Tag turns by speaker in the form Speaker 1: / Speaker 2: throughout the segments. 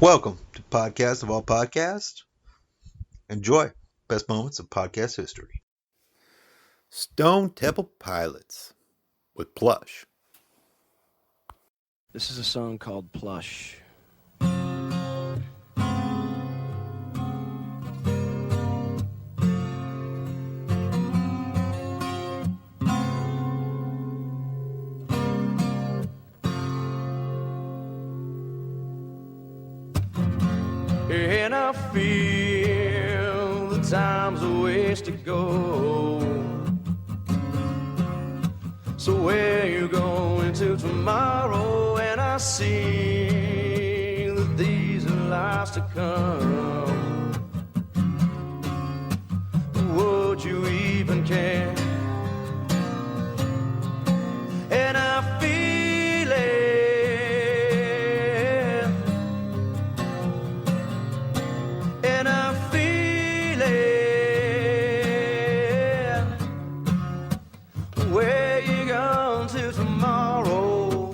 Speaker 1: Welcome to Podcast of All Podcasts. Enjoy best moments of podcast history.
Speaker 2: Stone Temple Pilots with Plush.
Speaker 3: This is a song called Plush. And I feel the time's a ways to go. So where you going to tomorrow? And I see that these are lies to come. Would you even care? And I feel it. And I feel it. Where you going to tomorrow?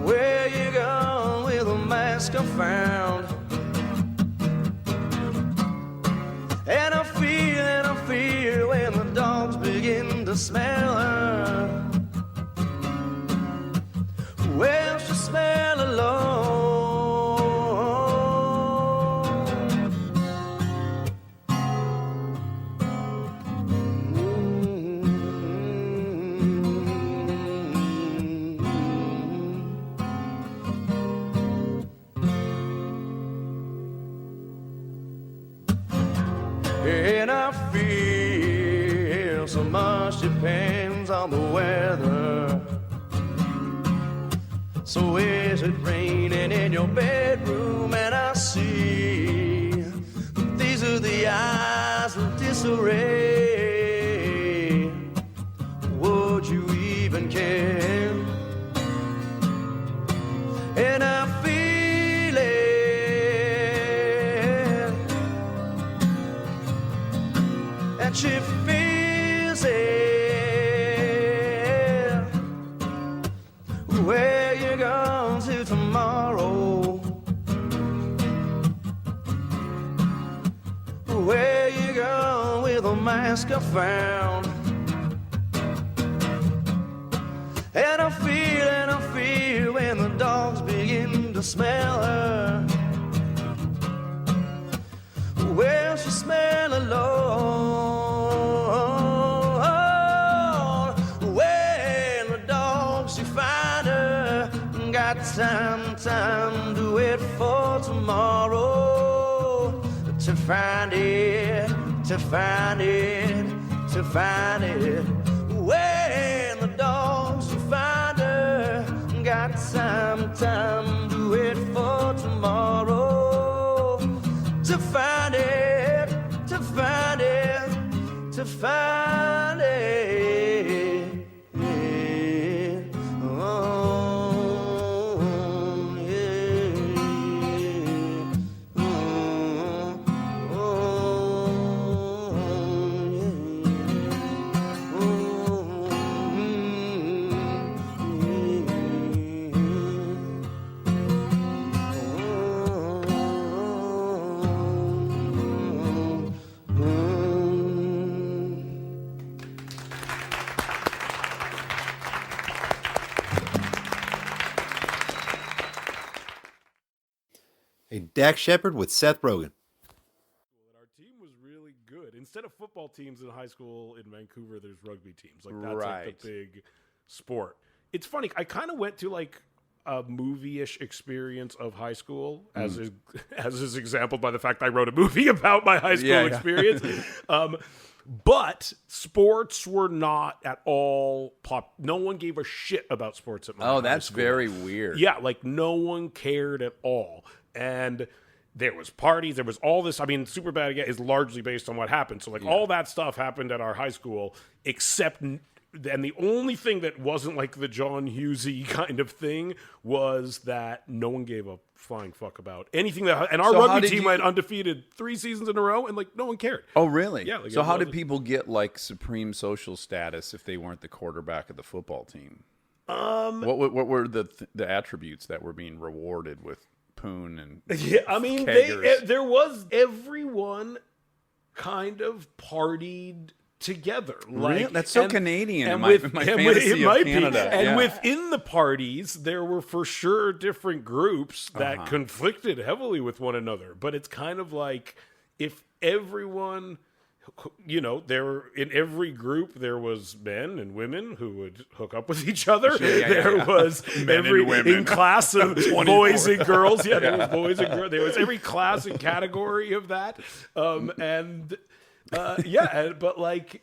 Speaker 3: Where you going with a mask I found? And I feel when the dogs begin to smell her. Well, she smell alone. And I feel so much depends on the weather. So is it raining in your bedroom? And I see that these are the eyes of disarray. Would you even care? And I feel it. And she feels it. Where you going to tomorrow? Where you going with a mask I found? And I feel when the dogs begin to smell her. Well, she smell alone. When the dogs she find her, got time to wait for tomorrow. To find it, to find it, to find it. When the dogs she find her, got time to wait for tomorrow. To find it, to find it, to find it. Oh, yeah.
Speaker 2: A Dak Shepard with Seth Rogen.
Speaker 4: Our team was really good. Instead of football teams in high school in Vancouver, there's rugby teams. Like that's like
Speaker 2: Right.
Speaker 4: the big sport. It's funny. I kind of went to like a movie-ish experience of high school, as is exampled by the fact I wrote a movie about my high school experience. But sports were not at all pop. No one gave a shit about sports at my high
Speaker 5: that's
Speaker 4: school.
Speaker 5: very weird.
Speaker 4: Yeah, like no one cared at all. And there was parties, there was all this. I mean, Superbad is largely based on what happened. So like all that stuff happened at our high school, except and the only thing that wasn't like the John Hughesy kind of thing was that no one gave a flying fuck about anything that. And our
Speaker 5: So how
Speaker 4: rugby
Speaker 5: did
Speaker 4: team
Speaker 5: you-
Speaker 4: went undefeated 3 seasons in a row, and like no one cared.
Speaker 5: Oh, really?
Speaker 4: Yeah, like,
Speaker 5: so
Speaker 4: it
Speaker 5: how did
Speaker 4: wasn't-
Speaker 5: people get like supreme social status if they weren't the quarterback of the football team? What were the attributes that were being rewarded with poon and
Speaker 4: Yeah, I mean, there was everyone kind of partied together. Like,
Speaker 5: that's so Canadian.
Speaker 4: And
Speaker 5: my fantasy of Canada.
Speaker 4: And within the parties, there were for sure different groups that conflicted heavily with one another. But it's kind of like if everyone, there in every group there was men and women who would hook up with each other. There was
Speaker 5: men and women
Speaker 4: in class of boys and girls. Yeah, there was boys and girls. There was every class and category of that. But like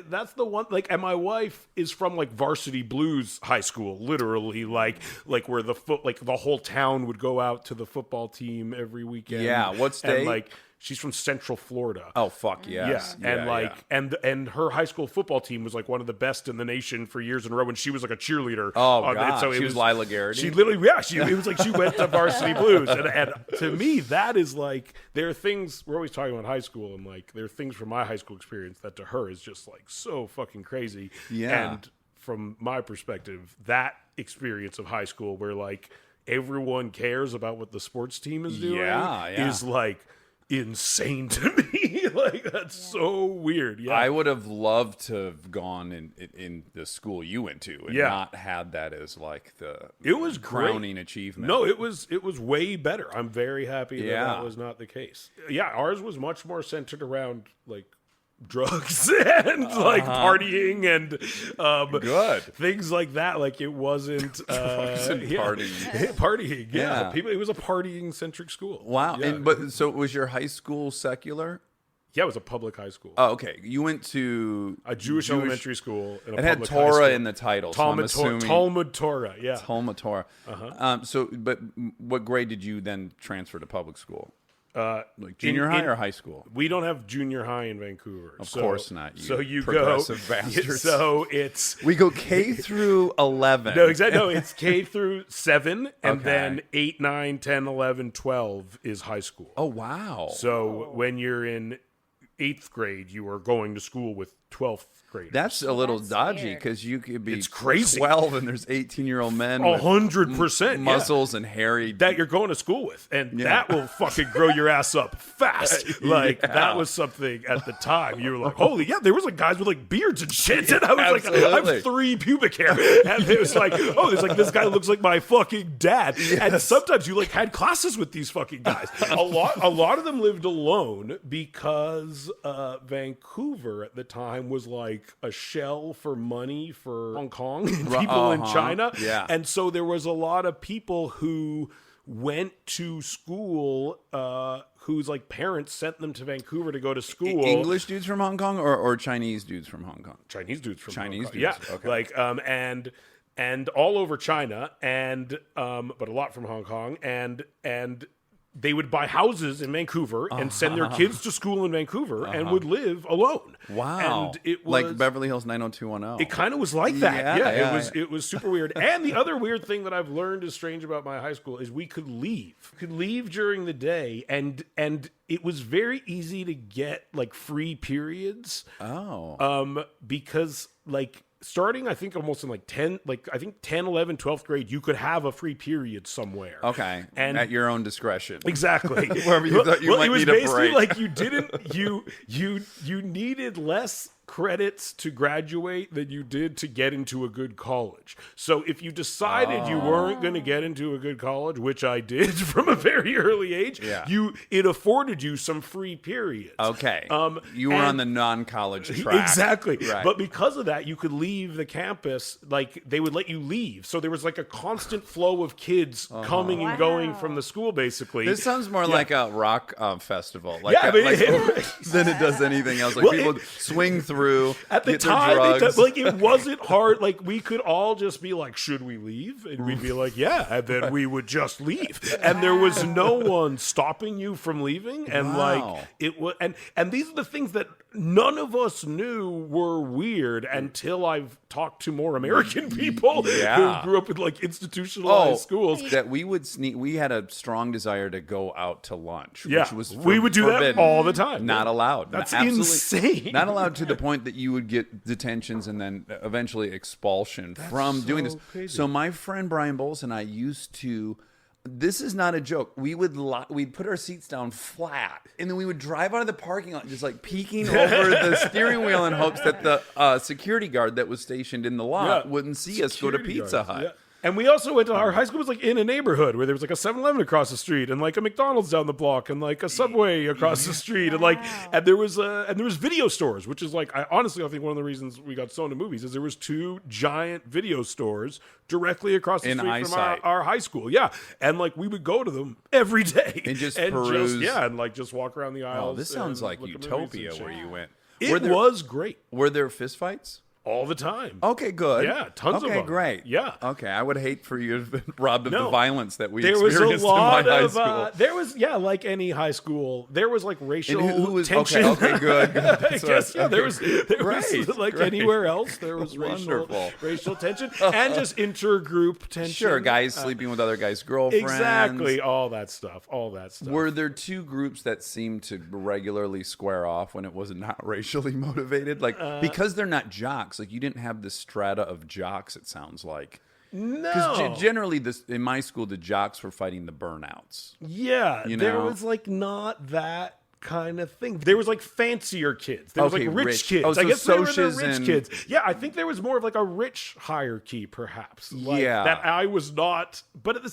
Speaker 4: that's the one. Like, and my wife is from like Varsity Blues High School, literally, like where the whole town would go out to the football team every weekend.
Speaker 5: Yeah, what state?
Speaker 4: And like she's from Central Florida.
Speaker 5: Oh fuck yes.
Speaker 4: Yeah, and her high school football team was like one of the best in the nation for years in a row, and she was like a cheerleader.
Speaker 5: Oh god, so she was Lila Garrity.
Speaker 4: She literally, it was like she went to Varsity Blues, and to me that is like, there are things, we're always talking about high school, and like there are things from my high school experience that to her is just like so fucking crazy.
Speaker 5: Yeah.
Speaker 4: And from my perspective, that experience of high school where like everyone cares about what the sports team is doing is like insane to me. Like, that's so weird. Yeah,
Speaker 5: I would have loved to have gone in the school you went to and not had that as like
Speaker 4: it was
Speaker 5: crowning
Speaker 4: great.
Speaker 5: Achievement.
Speaker 4: No, it was way better. I'm very happy that was not the case. Yeah, ours was much more centered around like drugs and like partying and
Speaker 5: good
Speaker 4: things like that. Like, it wasn't partying. Yeah. People, it was a partying centric school.
Speaker 5: Wow.
Speaker 4: Yeah.
Speaker 5: So was your high school secular?
Speaker 4: Yeah, it was a public high school.
Speaker 5: Oh, okay. You went to
Speaker 4: a Jewish elementary school. And
Speaker 5: it had Torah in the title.
Speaker 4: Talmud Torah. Yeah.
Speaker 5: Talmud Torah. But what grade did you then transfer to public school? Like junior high or high school?
Speaker 4: We don't have junior high in Vancouver.
Speaker 5: Of course not.
Speaker 4: So you
Speaker 5: progressive
Speaker 4: go.
Speaker 5: Bastards.
Speaker 4: So it's
Speaker 5: we go K through 11.
Speaker 4: No, exactly. No, it's K through 7, and then 8, 9, 10, 11, 12 is high school.
Speaker 5: Oh wow!
Speaker 4: So when you're in 8th grade, you are going to school with 12th graders.
Speaker 5: That's a little dodgy because you could be
Speaker 4: it's crazy.
Speaker 5: 12 and there's 18-year-old men
Speaker 4: 100%
Speaker 5: muscles and hairy
Speaker 4: that you're going to school with, and that will fucking grow your ass up fast. Like that was something at the time. You were like, holy there was like guys with like beards and shit, and I was like, I have 3 pubic hair, and it was like, there's like this guy looks like my fucking dad. And sometimes you like had classes with these fucking guys. A lot of them lived alone because Vancouver at the time was like a shell for money for Hong Kong and people in China.
Speaker 5: Yeah.
Speaker 4: And so there was a lot of people who went to school whose like parents sent them to Vancouver to go to school.
Speaker 5: English dudes from Hong Kong or Chinese dudes from Hong Kong?
Speaker 4: Chinese dudes from Hong Kong.
Speaker 5: Dudes.
Speaker 4: Yeah.
Speaker 5: Okay.
Speaker 4: Like and all over China, and but a lot from Hong Kong, and they would buy houses in Vancouver and send their kids to school in Vancouver and would live alone.
Speaker 5: Wow.
Speaker 4: And it was
Speaker 5: like Beverly Hills 90210.
Speaker 4: It kind of was like that. Yeah, it was super weird. And the other weird thing that I've learned is strange about my high school is we could leave. We could leave during the day, and it was very easy to get like free periods. Because like starting, I think almost in like 10, 11, 12th grade, you could have a free period somewhere.
Speaker 5: Okay.
Speaker 4: And
Speaker 5: at your own discretion.
Speaker 4: Exactly.
Speaker 5: Wherever you thought you might need a break.
Speaker 4: It was basically like you needed less credits to graduate than you did to get into a good college. So if you decided you weren't going to get into a good college, which I did from a very early age, it afforded you some free periods.
Speaker 5: Okay. You were on the non-college track.
Speaker 4: Exactly.
Speaker 5: Right.
Speaker 4: But because of that, you could leave the campus, like they would let you leave. So there was like a constant flow of kids coming and going from the school, basically.
Speaker 5: This sounds more like a rock festival. Like, than it does anything else. Like people swing through
Speaker 4: at the time, it wasn't hard. Like we could all just be like, should we leave? And we'd be like, yeah, and then we would just leave, and there was no one stopping you from leaving. And like it was, and these are the things that none of us knew were weird until I've talked to more American people who grew up in like institutionalized schools.
Speaker 5: That we would sneak. We had a strong desire to go out to lunch.
Speaker 4: Yeah,
Speaker 5: which was
Speaker 4: we would do
Speaker 5: forbidden.
Speaker 4: that all the time.
Speaker 5: Not allowed.
Speaker 4: That's
Speaker 5: absolutely
Speaker 4: insane.
Speaker 5: Not allowed to the point point that you would get detentions and then eventually expulsion from doing this.
Speaker 4: Crazy.
Speaker 5: So my friend Brian Bowles and I used to. This is not a joke. We'd put our seats down flat, and then we would drive out of the parking lot, just like peeking over the steering wheel in hopes that the security guard that was stationed in the lot wouldn't see us go to Pizza Hut.
Speaker 4: Yeah. And we also went to our high school was like in a neighborhood where there was like a 7-Eleven across the street and like a McDonald's down the block and like a Subway across the street and there was video stores, which is like I think one of the reasons we got so into movies is there was 2 giant video stores directly across the street from our high school. Yeah. And like we would go to them every day
Speaker 5: and just peruse.
Speaker 4: and like just walk around the aisles.
Speaker 5: Oh, this sounds like Utopia where you went.
Speaker 4: It was great.
Speaker 5: Were there fistfights?
Speaker 4: All the time.
Speaker 5: Okay, good.
Speaker 4: Yeah, tons of them.
Speaker 5: Okay, great.
Speaker 4: Yeah.
Speaker 5: Okay, I would hate for you to have been robbed of the violence that we
Speaker 4: there was
Speaker 5: experienced
Speaker 4: a lot
Speaker 5: in my high
Speaker 4: of,
Speaker 5: school.
Speaker 4: there was, like any high school, there was like racial
Speaker 5: And who was,
Speaker 4: tension.
Speaker 5: Okay, good.
Speaker 4: I guess, there was like anywhere else, there was racial tension and just intergroup tension.
Speaker 5: Sure, guys sleeping with other guys' girlfriends.
Speaker 4: Exactly, all that stuff.
Speaker 5: Were there 2 groups that seemed to regularly square off when it was not racially motivated? Like, because they're not jocks, like you didn't have this strata of jocks, it sounds like.
Speaker 4: No.
Speaker 5: Because generally, in my school, the jocks were fighting the burnouts.
Speaker 4: Yeah, there was like not that kind of thing. There was like fancier kids. There was like rich kids.
Speaker 5: Oh, so
Speaker 4: I guess they were the
Speaker 5: socias
Speaker 4: rich kids. Yeah, I think there was more of like a rich hierarchy, perhaps. Like, that I was not, but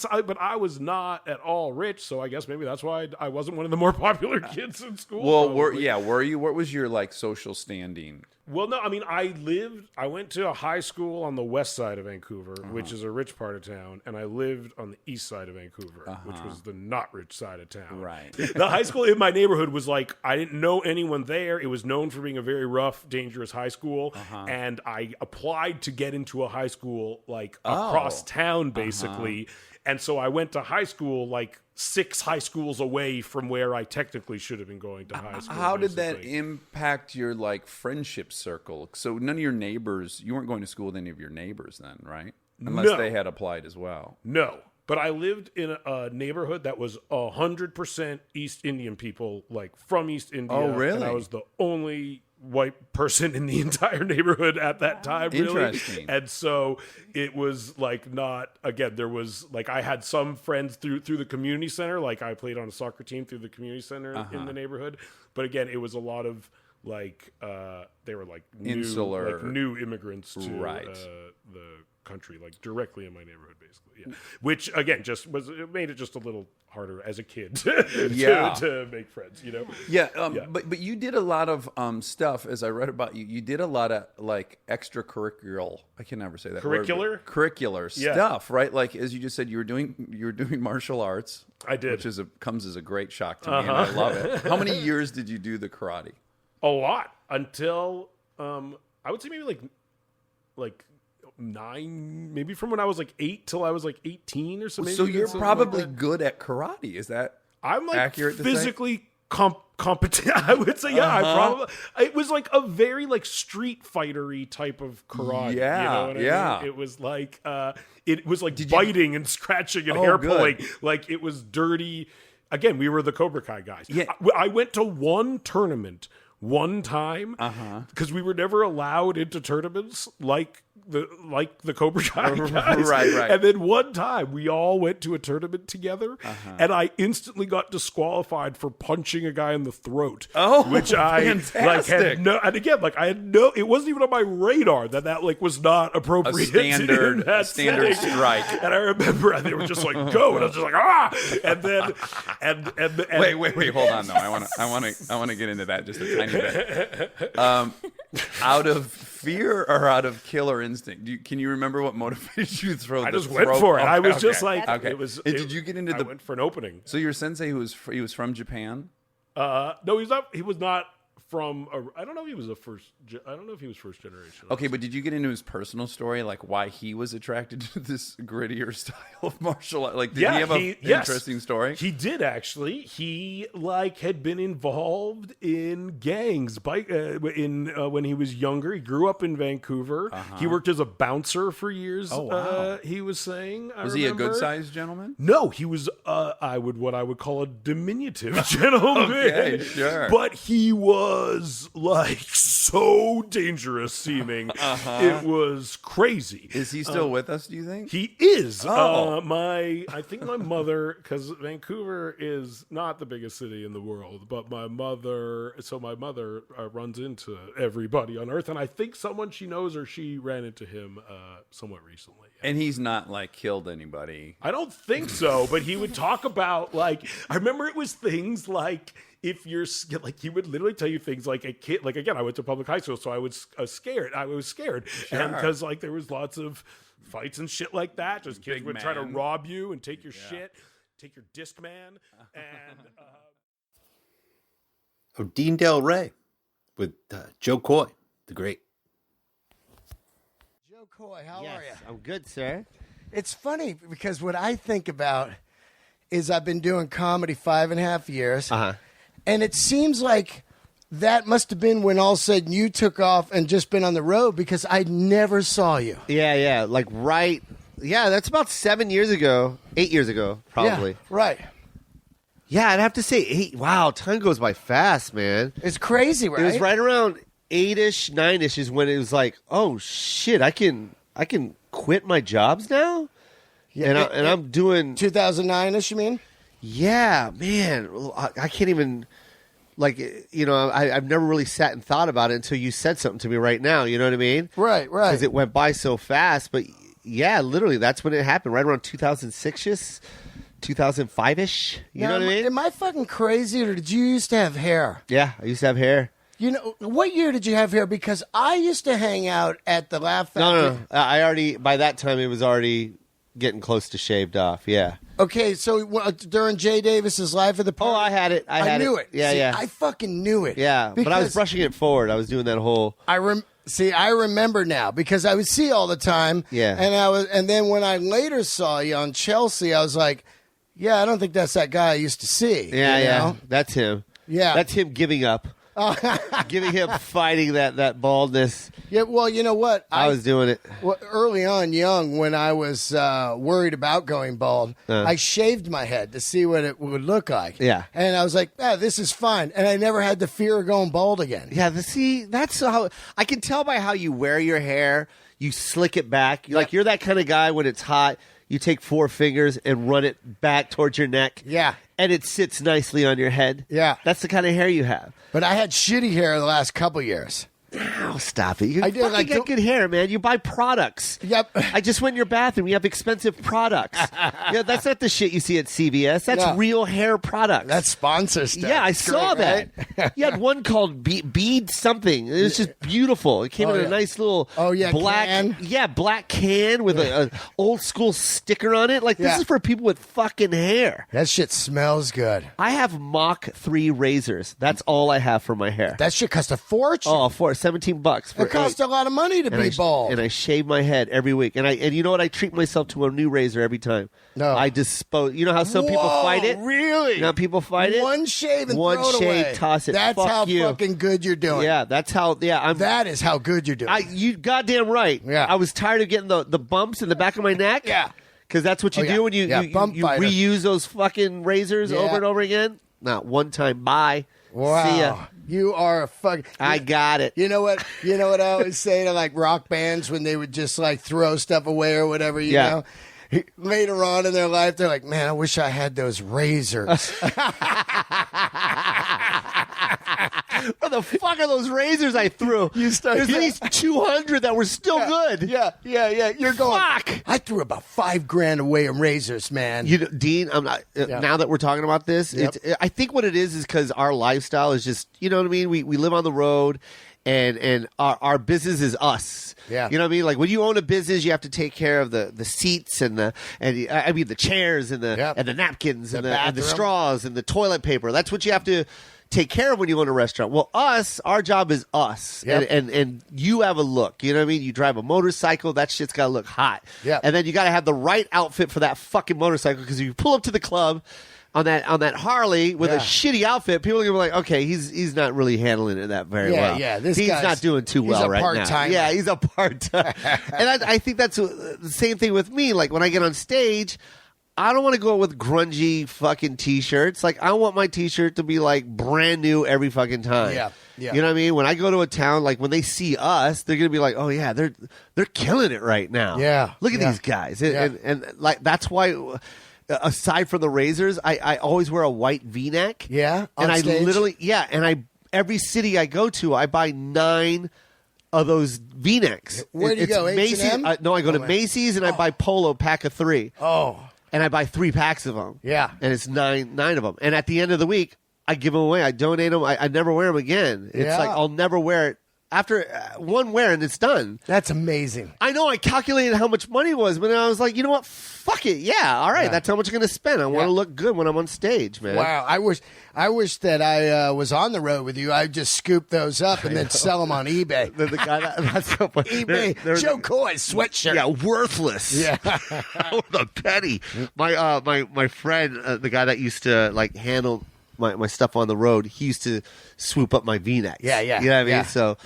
Speaker 4: I was not at all rich. So I guess maybe that's why I wasn't one of the more popular kids in school.
Speaker 5: Well, were you? What was your like social standing?
Speaker 4: Well, no, I mean, I went to a high school on the west side of Vancouver, which is a rich part of town, and I lived on the east side of Vancouver, which was the not rich side of town.
Speaker 5: Right.
Speaker 4: The high school in my neighborhood was like, I didn't know anyone there. It was known for being a very rough, dangerous high school, and I applied to get into a high school like across town, basically. And so I went to high school like 6 high schools away from where I technically should have been going to high school.
Speaker 5: How did that impact your like friendship circle? So none of your neighbors, you weren't going to school with any of your neighbors then, right? Unless they had applied as well.
Speaker 4: No. But I lived in a neighborhood that was 100% East Indian people, like from East India.
Speaker 5: Oh, really?
Speaker 4: And I was the only white person in the entire neighborhood at that time, really.
Speaker 5: Interesting.
Speaker 4: And so it was like not, again, there was like I had some friends through the community center. Like I played on a soccer team through the community center in the neighborhood. But again, it was a lot of like, they were like new immigrants to the country, like directly in my neighborhood, basically. Yeah. Which again, it made it just a little harder as a kid to make friends, you know?
Speaker 5: Yeah. But you did a lot of stuff, as I read about you. You did a lot of like extracurricular. I can never say that word. Curricular stuff, right? Like as you just said, you were doing martial arts.
Speaker 4: I did,
Speaker 5: which comes as a great shock to me, and I love it. How many years did you do the karate?
Speaker 4: A lot, until I would say maybe like 9, maybe from when I was like 8 till I was like 18 or something.
Speaker 5: So you're probably good at karate. Is that
Speaker 4: I'm like
Speaker 5: accurate
Speaker 4: physically competent? I would say, yeah. I probably. It was like a very like street fightery type of karate.
Speaker 5: Yeah,
Speaker 4: you know what I mean? It was like biting and scratching and
Speaker 5: Oh,
Speaker 4: hair
Speaker 5: good.
Speaker 4: pulling. Like it was dirty. Again, we were the Cobra Kai guys.
Speaker 5: Yeah.
Speaker 4: I went to one tournament one time because we were never allowed into tournaments like the Cobra Kai guys.
Speaker 5: Right.
Speaker 4: And then one time we all went to a tournament together and I instantly got disqualified for punching a guy in the throat.
Speaker 5: Oh,
Speaker 4: which I
Speaker 5: fantastic.
Speaker 4: like had no, and again, like I had no, it wasn't even on my radar that like was not appropriate.
Speaker 5: A standard strike.
Speaker 4: And I remember they were just like, go, and I was just like, ah, and then and
Speaker 5: wait, hold on though. I want to get into that just a tiny bit. Out of fear or out of killer instinct? Can you remember what motivated you to throw?
Speaker 4: I just went for it. I was just like,
Speaker 5: okay.
Speaker 4: It was.
Speaker 5: Did you get into
Speaker 4: I went for an opening.
Speaker 5: So your sensei, he was from Japan?
Speaker 4: No, he's not. He was not from. I don't know if he was I don't know if he was first generation.
Speaker 5: Okay, but did you get into his personal story, like why he was attracted to this grittier style of martial art? Like, did he have an interesting story?
Speaker 4: He did actually. He like had been involved in gangs when he was younger. He grew up in Vancouver. He worked as a bouncer for years.
Speaker 5: Oh wow!
Speaker 4: He was saying.
Speaker 5: Was he a good-sized gentleman?
Speaker 4: No, he was. What I would call a diminutive gentleman.
Speaker 5: Okay, sure.
Speaker 4: But he was. was like so dangerous seeming. It was crazy.
Speaker 5: Is he still with us, do you think?
Speaker 4: He is.
Speaker 5: Oh.
Speaker 4: I think my mother, because Vancouver is not the biggest city in the world, but my mother runs into everybody on Earth, and I think someone she knows or she ran into him somewhat recently.
Speaker 5: And he's not like killed anybody.
Speaker 4: I don't think so, but he would talk about, like, I remember it was things like, if you're like, he would literally tell you things like a kid, like, again, I went to public high school, so I was scared.
Speaker 5: Sure.
Speaker 4: And because like there was lots of fights and shit like that, just kids
Speaker 5: Big
Speaker 4: would try to
Speaker 5: man.
Speaker 4: rob you and take your shit, take your disc man, and
Speaker 2: Dean Delray with Joe Coy, the great.
Speaker 6: Joe Coy, how
Speaker 7: Yes,
Speaker 6: are you?
Speaker 7: I'm good, sir.
Speaker 6: It's funny because what I think about is I've been doing comedy 5.5 years, and it seems like that must have been when all of a sudden you took off and just been on the road because I never saw you.
Speaker 7: Yeah, like right. Yeah, that's about 7 years ago, 8 years ago, probably.
Speaker 6: Yeah, right.
Speaker 7: Yeah, I'd have to say 8. Wow, time goes by fast, man.
Speaker 6: It's crazy, right?
Speaker 7: It was right around 8-ish, 9-ish is when it was like, oh shit, I can quit my jobs now,
Speaker 6: Yeah,
Speaker 7: and I'm doing.
Speaker 6: 2009ish, you mean?
Speaker 7: Yeah, man, I can't even. Like, you know, I've never really sat and thought about it until you said something to me right now. You know what I mean?
Speaker 6: Right.
Speaker 7: Because it went by so fast. But yeah, literally, that's when it happened. Right around 2006-ish, 2005-ish. You know what I mean?
Speaker 6: Am I fucking crazy, or did you used to have hair?
Speaker 7: Yeah, I used to have hair.
Speaker 6: You know, what year did you have hair? Because I used to hang out at the Laugh Factory.
Speaker 7: No. I already, by that time, it was already getting close to shaved off. Yeah.
Speaker 6: Okay, so during Jay Davis's Life of the Party,
Speaker 7: Oh, I had it.
Speaker 6: I knew it.
Speaker 7: Yeah,
Speaker 6: See,
Speaker 7: yeah.
Speaker 6: I fucking knew it.
Speaker 7: Yeah, but I was
Speaker 6: Because
Speaker 7: brushing it forward. I was doing that whole.
Speaker 6: I remember now because I would see you all the time.
Speaker 7: Yeah.
Speaker 6: And then when I later saw you on Chelsea, I was like, yeah, I don't think that's that guy I used to see.
Speaker 7: Yeah,
Speaker 6: you
Speaker 7: yeah.
Speaker 6: know?
Speaker 7: That's him.
Speaker 6: Yeah.
Speaker 7: That's him giving up. Giving him fighting that baldness.
Speaker 6: Yeah. Well, you know what?
Speaker 7: I was doing it.
Speaker 6: Well, early on, young, when I was worried about going bald, I shaved my head to see what it would look like.
Speaker 7: Yeah.
Speaker 6: And I was like, this is fine. And I never had the fear of going bald again.
Speaker 7: Yeah, that's how I can tell by how you wear your hair. You slick it back. Like you're that kind of guy when it's hot. You take 4 fingers and run it back towards your neck.
Speaker 6: Yeah.
Speaker 7: And it sits nicely on your head.
Speaker 6: Yeah.
Speaker 7: That's the kind of hair you have.
Speaker 6: But I had shitty hair the last couple years.
Speaker 7: Oh, stop it. You
Speaker 6: I did,
Speaker 7: fucking
Speaker 6: like,
Speaker 7: got good hair, man. You buy products.
Speaker 6: Yep.
Speaker 7: I just went in your bathroom. You have expensive products. Yeah, that's not the shit you see at CVS. That's
Speaker 6: No.
Speaker 7: real hair products.
Speaker 6: That's sponsor stuff.
Speaker 7: Yeah, I
Speaker 6: It's
Speaker 7: saw
Speaker 6: great,
Speaker 7: that.
Speaker 6: right?
Speaker 7: You had one called Bead something. It was just beautiful. It came in
Speaker 6: yeah.
Speaker 7: a nice little
Speaker 6: black
Speaker 7: can. Yeah, black can with a old school sticker on it. Like this
Speaker 6: Yeah.
Speaker 7: is for people with fucking hair.
Speaker 6: That shit smells good.
Speaker 7: I have Mach 3 razors. That's all I have for my hair.
Speaker 6: That shit costs a fortune.
Speaker 7: Oh, for $17 for
Speaker 6: it costs a lot of money to be bald.
Speaker 7: And I shave my head every week. And you know what? I treat myself to a new razor every time.
Speaker 6: No.
Speaker 7: I dispose. You know how some people fight it?
Speaker 6: Really?
Speaker 7: You know how people fight it?
Speaker 6: One shave and
Speaker 7: One
Speaker 6: throw it
Speaker 7: shave,
Speaker 6: away.
Speaker 7: toss it.
Speaker 6: That's
Speaker 7: Fuck
Speaker 6: how
Speaker 7: you.
Speaker 6: fucking good you're doing.
Speaker 7: Yeah, that's how. Yeah,
Speaker 6: That is how good you're doing.
Speaker 7: You goddamn right.
Speaker 6: Yeah.
Speaker 7: I was tired of getting the bumps in the back of my neck.
Speaker 6: Yeah.
Speaker 7: Because that's what you
Speaker 6: Oh, yeah.
Speaker 7: do when you
Speaker 6: Bump fighter.
Speaker 7: reuse those fucking razors
Speaker 6: Yeah.
Speaker 7: over and over again. Not one time. Bye.
Speaker 6: Wow.
Speaker 7: See ya.
Speaker 6: You are a fucking.
Speaker 7: I got it.
Speaker 6: You know what? You know what I always say to like rock bands when they would just like throw stuff away or whatever. You
Speaker 7: Yeah.
Speaker 6: know. Later on in their life, they're like, "Man, I wish I had those razors."
Speaker 7: What the fuck are those razors I threw? There's at least 200 that were still good.
Speaker 6: Yeah. You're going.
Speaker 7: Fuck.
Speaker 6: I threw about $5,000 away in razors, man.
Speaker 7: You know, Dean, I'm not. Now that we're talking about this,
Speaker 6: Yep.
Speaker 7: I think what it is because our lifestyle is just, you know what I mean. We live on the road, and our business is us.
Speaker 6: Yeah.
Speaker 7: You know what I mean. Like when you own a business, you have to take care of the seats and the chairs and the
Speaker 6: Yep.
Speaker 7: and the napkins and the
Speaker 6: bathroom.
Speaker 7: straws and the toilet paper. That's what you have to take care of when you own a restaurant. Well, our job is us.
Speaker 6: Yep.
Speaker 7: And you have a look. You know what I mean? You drive a motorcycle, that shit's got to look hot.
Speaker 6: Yep.
Speaker 7: And then you got to have the right outfit for that fucking motorcycle because if you pull up to the club on that Harley with a shitty outfit, people are going to be like, okay, he's not really handling it that very well.
Speaker 6: Yeah,
Speaker 7: he's
Speaker 6: guy's-
Speaker 7: not doing too
Speaker 6: he's
Speaker 7: well
Speaker 6: a
Speaker 7: right now.
Speaker 6: part-timer.
Speaker 7: Yeah, he's a part-time. And I think that's the same thing with me. Like when I get on stage, I don't want to go with grungy fucking t-shirts. Like, I want my t-shirt to be like brand new every fucking time.
Speaker 6: Yeah.
Speaker 7: You know what I mean? When I go to a town, like when they see us, they're gonna be like, "Oh yeah, they're killing it right now."
Speaker 6: Yeah.
Speaker 7: Look at these guys, and like that's why. Aside from the razors, I always wear a white V-neck.
Speaker 6: Yeah, on
Speaker 7: and I
Speaker 6: stage?
Speaker 7: literally every city I go to, I buy 9 of those V-necks.
Speaker 6: Where do you go,
Speaker 7: Macy's.
Speaker 6: H&M?
Speaker 7: No, I go to Macy's and I buy Polo pack of 3.
Speaker 6: Oh.
Speaker 7: And I buy 3 packs of them.
Speaker 6: Yeah.
Speaker 7: And it's nine of them. And at the end of the week, I give them away. I donate them. I never wear them again. It's
Speaker 6: Yeah.
Speaker 7: like I'll never wear it. After one wear and it's done.
Speaker 6: That's amazing.
Speaker 7: I know I calculated how much money it was, but I was like, you know what? Fuck it. Yeah, all right.
Speaker 6: Yeah.
Speaker 7: That's how much I'm going to spend. I want to look good when I'm on stage, man.
Speaker 6: Wow, I wish that I was on the road with you. I'd just scoop those up and then sell them on eBay.
Speaker 7: The guy that's so funny.
Speaker 6: eBay, Joe Coy sweatshirt.
Speaker 7: Yeah, worthless.
Speaker 6: Yeah.
Speaker 7: With a penny. My friend, the guy that used to like handle my stuff on the road, he used to swoop up my V-necks.
Speaker 6: Yeah.
Speaker 7: You know what I mean?
Speaker 6: Yeah.
Speaker 7: So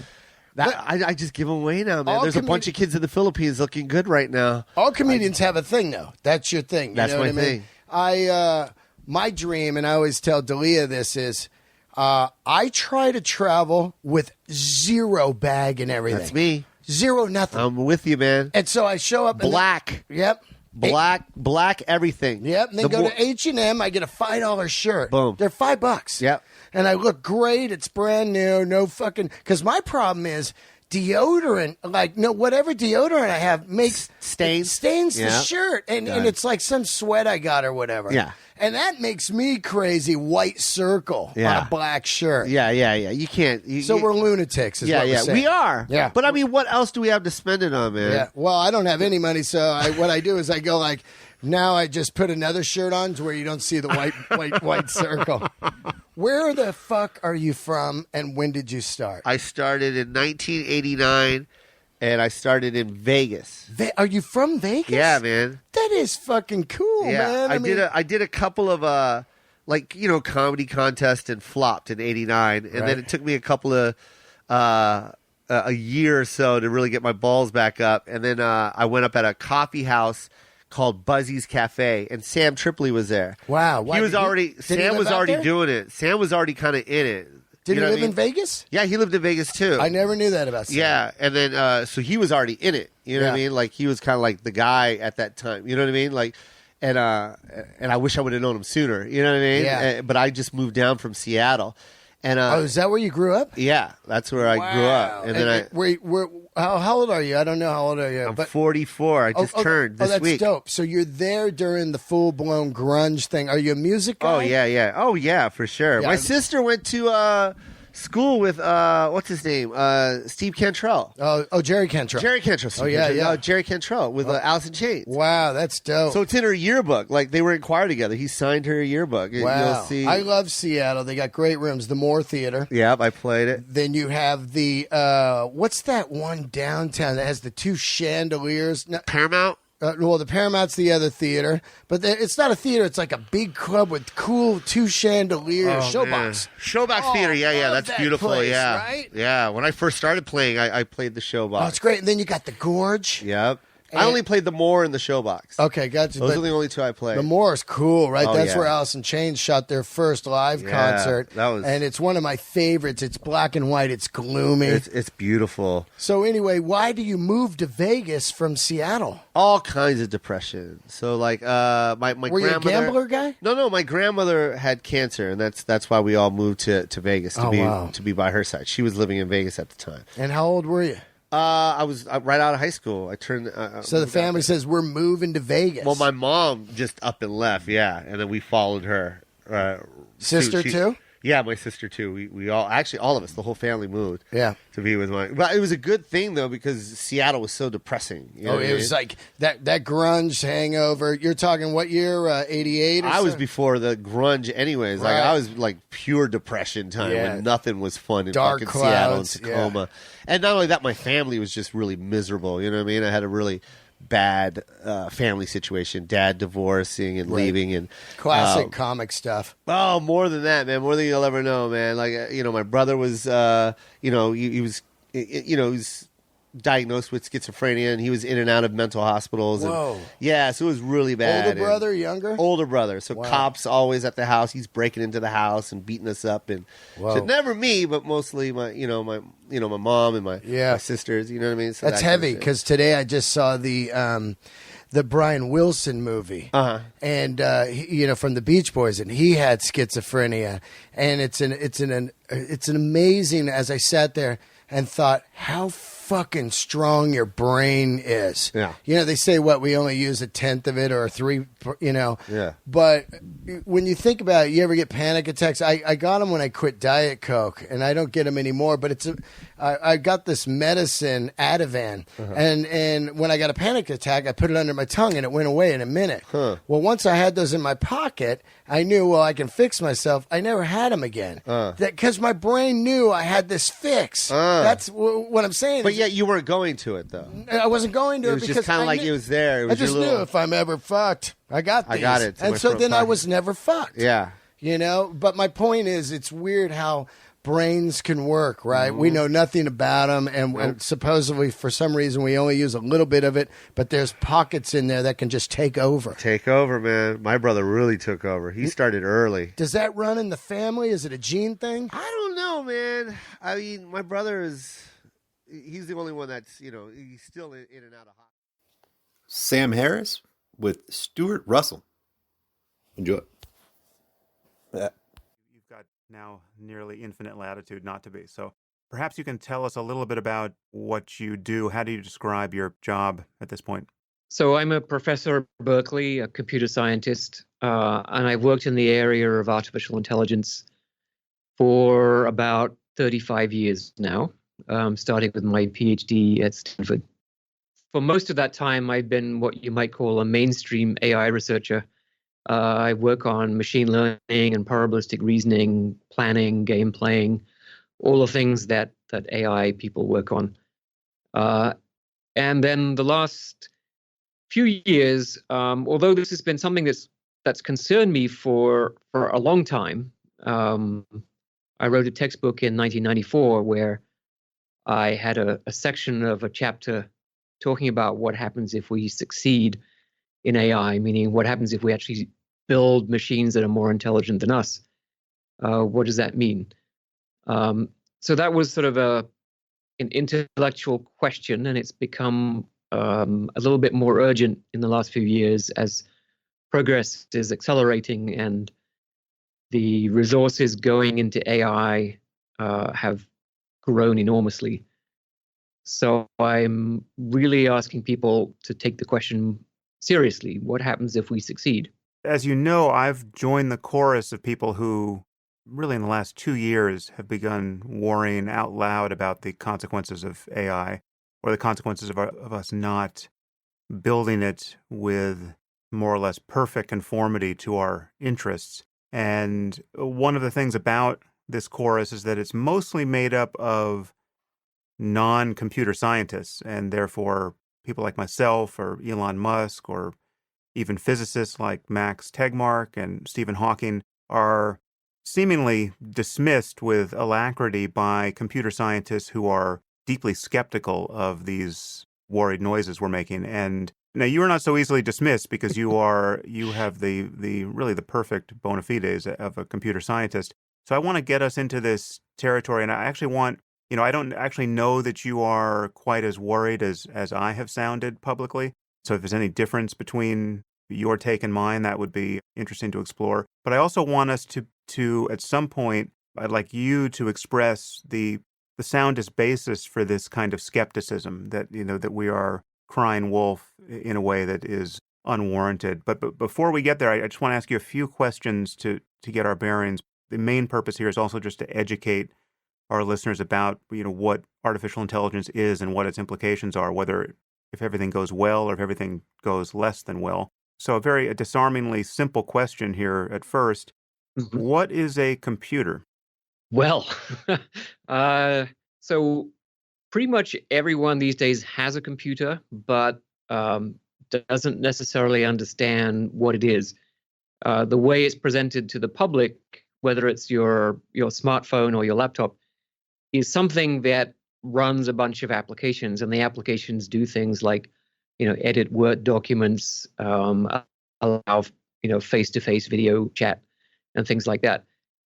Speaker 7: I just give them away now, man.
Speaker 6: All
Speaker 7: There's a bunch of kids in the Philippines looking good right now.
Speaker 6: All comedians have a thing, though. That's your thing. You
Speaker 7: That's
Speaker 6: know
Speaker 7: my
Speaker 6: what I mean?
Speaker 7: thing.
Speaker 6: My dream, and I always tell Dalia this, is I try to travel with 0 bag and everything.
Speaker 7: That's me.
Speaker 6: 0 nothing.
Speaker 7: I'm with you, man.
Speaker 6: And so I show up.
Speaker 7: Black.
Speaker 6: Yep.
Speaker 7: Black everything.
Speaker 6: Yep, and then go to H&M. I get a $5 shirt.
Speaker 7: Boom.
Speaker 6: They're $5.
Speaker 7: Yep.
Speaker 6: And I look great. It's brand new. No fucking. Because my problem is deodorant. Like whatever deodorant I have makes
Speaker 7: stains
Speaker 6: the
Speaker 7: Yeah.
Speaker 6: shirt, and it's like some sweat I got or whatever.
Speaker 7: Yeah.
Speaker 6: And that makes me crazy. White circle on a black shirt.
Speaker 7: Yeah. You can't.
Speaker 6: So we're lunatics. Is what we're saying.
Speaker 7: We are.
Speaker 6: Yeah.
Speaker 7: But I mean, what else do we have to spend it on, man?
Speaker 6: Yeah. Well, I don't have any money, so what I do is I go like. Now I just put another shirt on to where you don't see the white circle. Where the fuck are you from, and when did you start?
Speaker 7: I started in 1989, and I started in Vegas.
Speaker 6: Are you from Vegas?
Speaker 7: Yeah, man.
Speaker 6: That is fucking cool, man.
Speaker 7: I did a couple of comedy contests and flopped in '89, and then it took me a couple of a year or so to really get my balls back up, and then I went up at a coffee house called Buzzy's Cafe, and Sam Tripoli was there.
Speaker 6: Wow.
Speaker 7: Sam was already doing it. Sam was already kind of in it.
Speaker 6: Did he live in Vegas?
Speaker 7: Yeah, he lived in Vegas too.
Speaker 6: I never knew that about Sam.
Speaker 7: Yeah, and then so he was already in it. You know what I mean? Like he was kind of like the guy at that time. You know what I mean? Like, and I wish I would have known him sooner. You know what I mean?
Speaker 6: Yeah.
Speaker 7: But I just moved down from Seattle, and
Speaker 6: is that where you grew up?
Speaker 7: Yeah, that's where I grew up. And then
Speaker 6: how old are you? I don't know how old are you.
Speaker 7: I'm 44. I just turned this
Speaker 6: that's
Speaker 7: week.
Speaker 6: Dope. So you're there during the full blown grunge thing. Are you a music guy?
Speaker 7: Oh yeah, for sure.
Speaker 6: Yeah.
Speaker 7: My sister went to school with what's his name? Steve Cantrell.
Speaker 6: Oh, Jerry Cantrell.
Speaker 7: Jerry Cantrell.
Speaker 6: Oh, yeah.
Speaker 7: Jerry Cantrell with Alice in Chains.
Speaker 6: Wow, that's dope.
Speaker 7: So it's in her yearbook. Like they were in choir together. He signed her yearbook.
Speaker 6: Wow.
Speaker 7: You'll see.
Speaker 6: I love Seattle. They got great rooms. The Moore Theater.
Speaker 7: Yep, I played it.
Speaker 6: Then you have the what's that one downtown that has the 2 chandeliers? No,
Speaker 7: Paramount.
Speaker 6: Well, the Paramount's the other theater, but it's not a theater. It's like a big club with cool 2 chandeliers. Showbox.
Speaker 7: Showbox Theater. Yeah,
Speaker 6: love
Speaker 7: that's
Speaker 6: that
Speaker 7: beautiful.
Speaker 6: place,
Speaker 7: Yeah,
Speaker 6: right?
Speaker 7: yeah. When I first started playing, I played the Showbox.
Speaker 6: Oh, it's great. And then you got the Gorge.
Speaker 7: Yep. I only played the Moore and the Showbox.
Speaker 6: Okay, gotcha.
Speaker 7: Those are the only 2 I played.
Speaker 6: The Moore is cool, right?
Speaker 7: Oh,
Speaker 6: That's
Speaker 7: yeah.
Speaker 6: where Alice in Chains shot their first live concert. And it's one of my favorites. It's black and white. It's gloomy.
Speaker 7: It's beautiful.
Speaker 6: So anyway, why do you move to Vegas from Seattle?
Speaker 7: All kinds of depression. So like my
Speaker 6: Were you
Speaker 7: grandmother.
Speaker 6: a gambler guy?
Speaker 7: No. My grandmother had cancer, and that's why we all moved to Vegas to be by her side. She was living in Vegas at the time.
Speaker 6: And how old were you?
Speaker 7: I was right out of high school. I turned.
Speaker 6: So the family says we're moving to Vegas.
Speaker 7: Well, my mom just up and left. Yeah, and then we followed her.
Speaker 6: Sister too?
Speaker 7: Yeah, my sister too. We all actually all of us, the whole family moved.
Speaker 6: Yeah.
Speaker 7: To be with my. But it was a good thing though because Seattle was so depressing. You know what I
Speaker 6: it
Speaker 7: mean?
Speaker 6: was like that grunge hangover. You're talking what year? 88 or
Speaker 7: I was
Speaker 6: so?
Speaker 7: before the grunge anyways. Like
Speaker 6: Right.
Speaker 7: I was like pure depression time
Speaker 6: Yeah.
Speaker 7: when nothing was fun in
Speaker 6: Dark
Speaker 7: fucking Seattle and
Speaker 6: clouds,
Speaker 7: Tacoma. And not only that, my family was just really miserable. You know what I mean? I had a really bad family situation. Dad divorcing and leaving and
Speaker 6: Classic comic stuff.
Speaker 7: oh, more than that, man. More than you'll ever know, man. Like my brother was he was he was diagnosed with schizophrenia, and he was in and out of mental hospitals.
Speaker 6: Whoa.
Speaker 7: And, yeah, so it was really bad.
Speaker 6: Older brother, younger?
Speaker 7: Older brother. So cops always at the house. He's breaking into the house and beating us up. And so never me, but mostly my mom and my sisters. You know what I mean? So
Speaker 6: that's heavy because today I just saw the Brian Wilson movie, and from the Beach Boys, and he had schizophrenia, and it's an amazing. As I sat there and thought, how fucking strong your brain is.
Speaker 7: Yeah.
Speaker 6: They say we only use 1/10 of it or 3.
Speaker 7: Yeah.
Speaker 6: But when you think about it, you ever get panic attacks? I got them when I quit Diet Coke, and I don't get them anymore. But I got this medicine, Ativan, and when I got a panic attack, I put it under my tongue, and it went away in a minute. Well, once I had those in my pocket, I knew, I can fix myself. I never had them again. Because my brain knew I had this fix. That's what I'm saying.
Speaker 7: But yet you weren't going to it, though.
Speaker 6: I wasn't going to it
Speaker 7: was
Speaker 6: because
Speaker 7: just kind of like it was there. It was
Speaker 6: I just knew if I'm ever fucked, I got these.
Speaker 7: I got it.
Speaker 6: And so then I was never fucked.
Speaker 7: Yeah.
Speaker 6: But my point is, it's weird how brains can work, right? We know nothing about them, and supposedly for some reason we only use a little bit of it, but there's pockets in there that can just take over.
Speaker 7: Take over, man. My brother really took over. He started early.
Speaker 6: Does that run in the family? Is it a gene thing?
Speaker 7: I don't know, man. I mean, my brother he's the only one that's, he's still in and out of hospital.
Speaker 2: Sam Harris with Stuart Rusell. Enjoy.
Speaker 8: You've got now nearly infinite latitude not to be. So perhaps you can tell us a little bit about what you do. How do you describe your job at this point?
Speaker 9: So I'm a professor at Berkeley, a computer scientist, and I've worked in the area of artificial intelligence for about 35 years now, starting with my PhD at Stanford. For most of that time, I've been what you might call a mainstream AI researcher. I work on machine learning and probabilistic reasoning, planning, game playing, all the things that AI people work on. And then the last few years, although this has been something that's concerned me for a long time, I wrote a textbook in 1994 where I had a section of a chapter talking about what happens if we succeed in AI, meaning what happens if we actually build machines that are more intelligent than us. What does that mean? So that was sort of an intellectual question, and it's become a little bit more urgent in the last few years as progress is accelerating and the resources going into AI have grown enormously. So I'm really asking people to take the question seriously. What happens if we succeed?
Speaker 8: As you know, I've joined the chorus of people who really in the last 2 years have begun worrying out loud about the consequences of AI or the consequences of us not building it with more or less perfect conformity to our interests. And one of the things about this chorus is that it's mostly made up of non-computer scientists, and therefore people like myself or Elon Musk or even physicists like Max Tegmark and Stephen Hawking are seemingly dismissed with alacrity by computer scientists who are deeply skeptical of these worried noises we're making. And now you are not so easily dismissed because you have the really the perfect bona fides of a computer scientist. So I want to get us into this territory, and I actually want, I don't actually know that you are quite as worried as I have sounded publicly. So if there's any difference between your take and mine, that would be interesting to explore. But I also want us to at some point, I'd like you to express the soundest basis for this kind of skepticism that, that we are crying wolf in a way that is unwarranted. But before we get there, I just want to ask you a few questions to get our bearings. The main purpose here is also just to educate our listeners about, what artificial intelligence is and what its implications are, whether if everything goes well or if everything goes less than well. So a disarmingly simple question here at first. Mm-hmm. What is a computer?
Speaker 9: Well, so pretty much everyone these days has a computer, but doesn't necessarily understand what it is. The way it's presented to the public, whether it's your smartphone or your laptop, is something that runs a bunch of applications, and the applications do things like, edit Word documents, allow, face-to-face video chat, and things like that.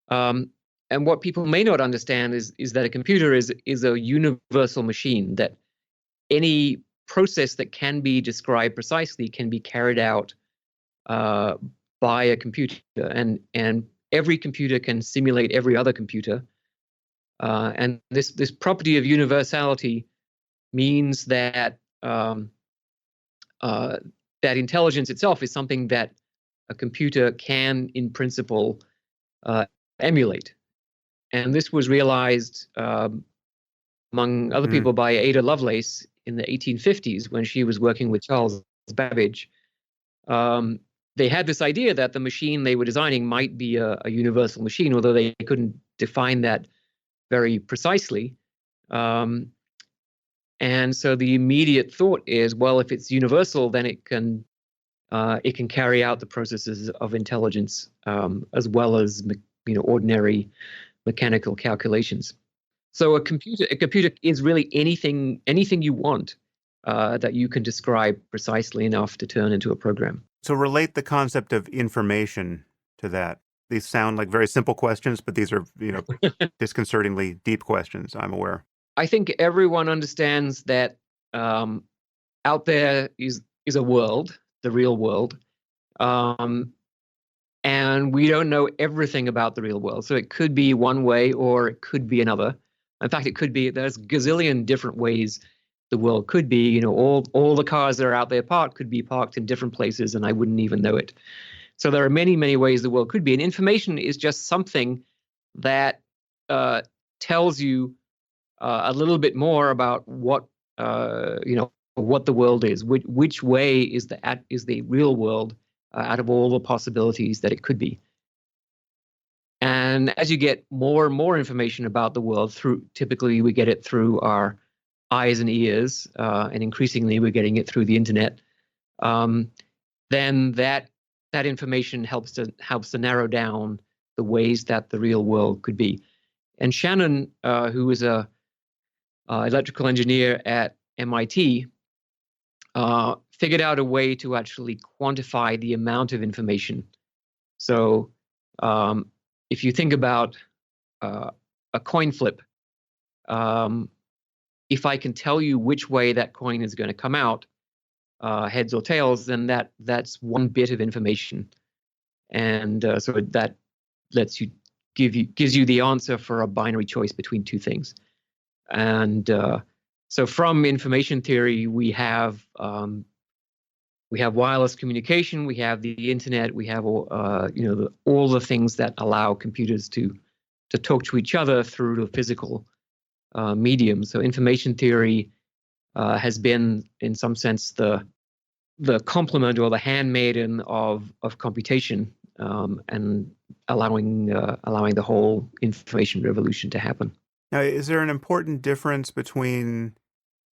Speaker 9: And what people may not understand is that a computer is a universal machine, that any process that can be described precisely can be carried out by a computer, and every computer can simulate every other computer. And this property of universality means that that intelligence itself is something that a computer can, in principle, emulate. And this was realized, among other people, by Ada Lovelace in the 1850s when she was working with Charles Babbage. They had this idea that the machine they were designing might be a universal machine, although they couldn't define that very precisely. And so the immediate thought is, well, if it's universal, then it can carry out the processes of intelligence, as well as ordinary mechanical calculations. So a computer is really anything you want that you can describe precisely enough to turn into a program.
Speaker 8: So relate the concept of information to that. These sound like very simple questions, but these are, disconcertingly deep questions, I'm aware.
Speaker 9: I think everyone understands that out there is a world, the real world, and we don't know everything about the real world. So it could be one way or it could be another. In fact, there's gazillion different ways the world could be. All the cars that are out there parked could be parked in different places, and I wouldn't even know it. So there are many, many ways the world could be. And information is just something that tells you a little bit more about what the world is. Which way is the real world out of all the possibilities that it could be. And as you get more and more information about the world, typically we get it through our eyes and ears, and increasingly we're getting it through the internet. Then that information helps to narrow down the ways that the real world could be. And Shannon, who was a electrical engineer at MIT, figured out a way to actually quantify the amount of information. So if you think about a coin flip, if I can tell you which way that coin is going to come out, heads or tails, then that's one bit of information, and so that gives you the answer for a binary choice between two things. And so from information theory, we have wireless communication, we have the internet, we have all the things that allow computers to talk to each other through the physical medium. So information theory has been, in some sense, the complement or the handmaiden of computation, and allowing the whole information revolution to happen.
Speaker 8: Now, is there an important difference between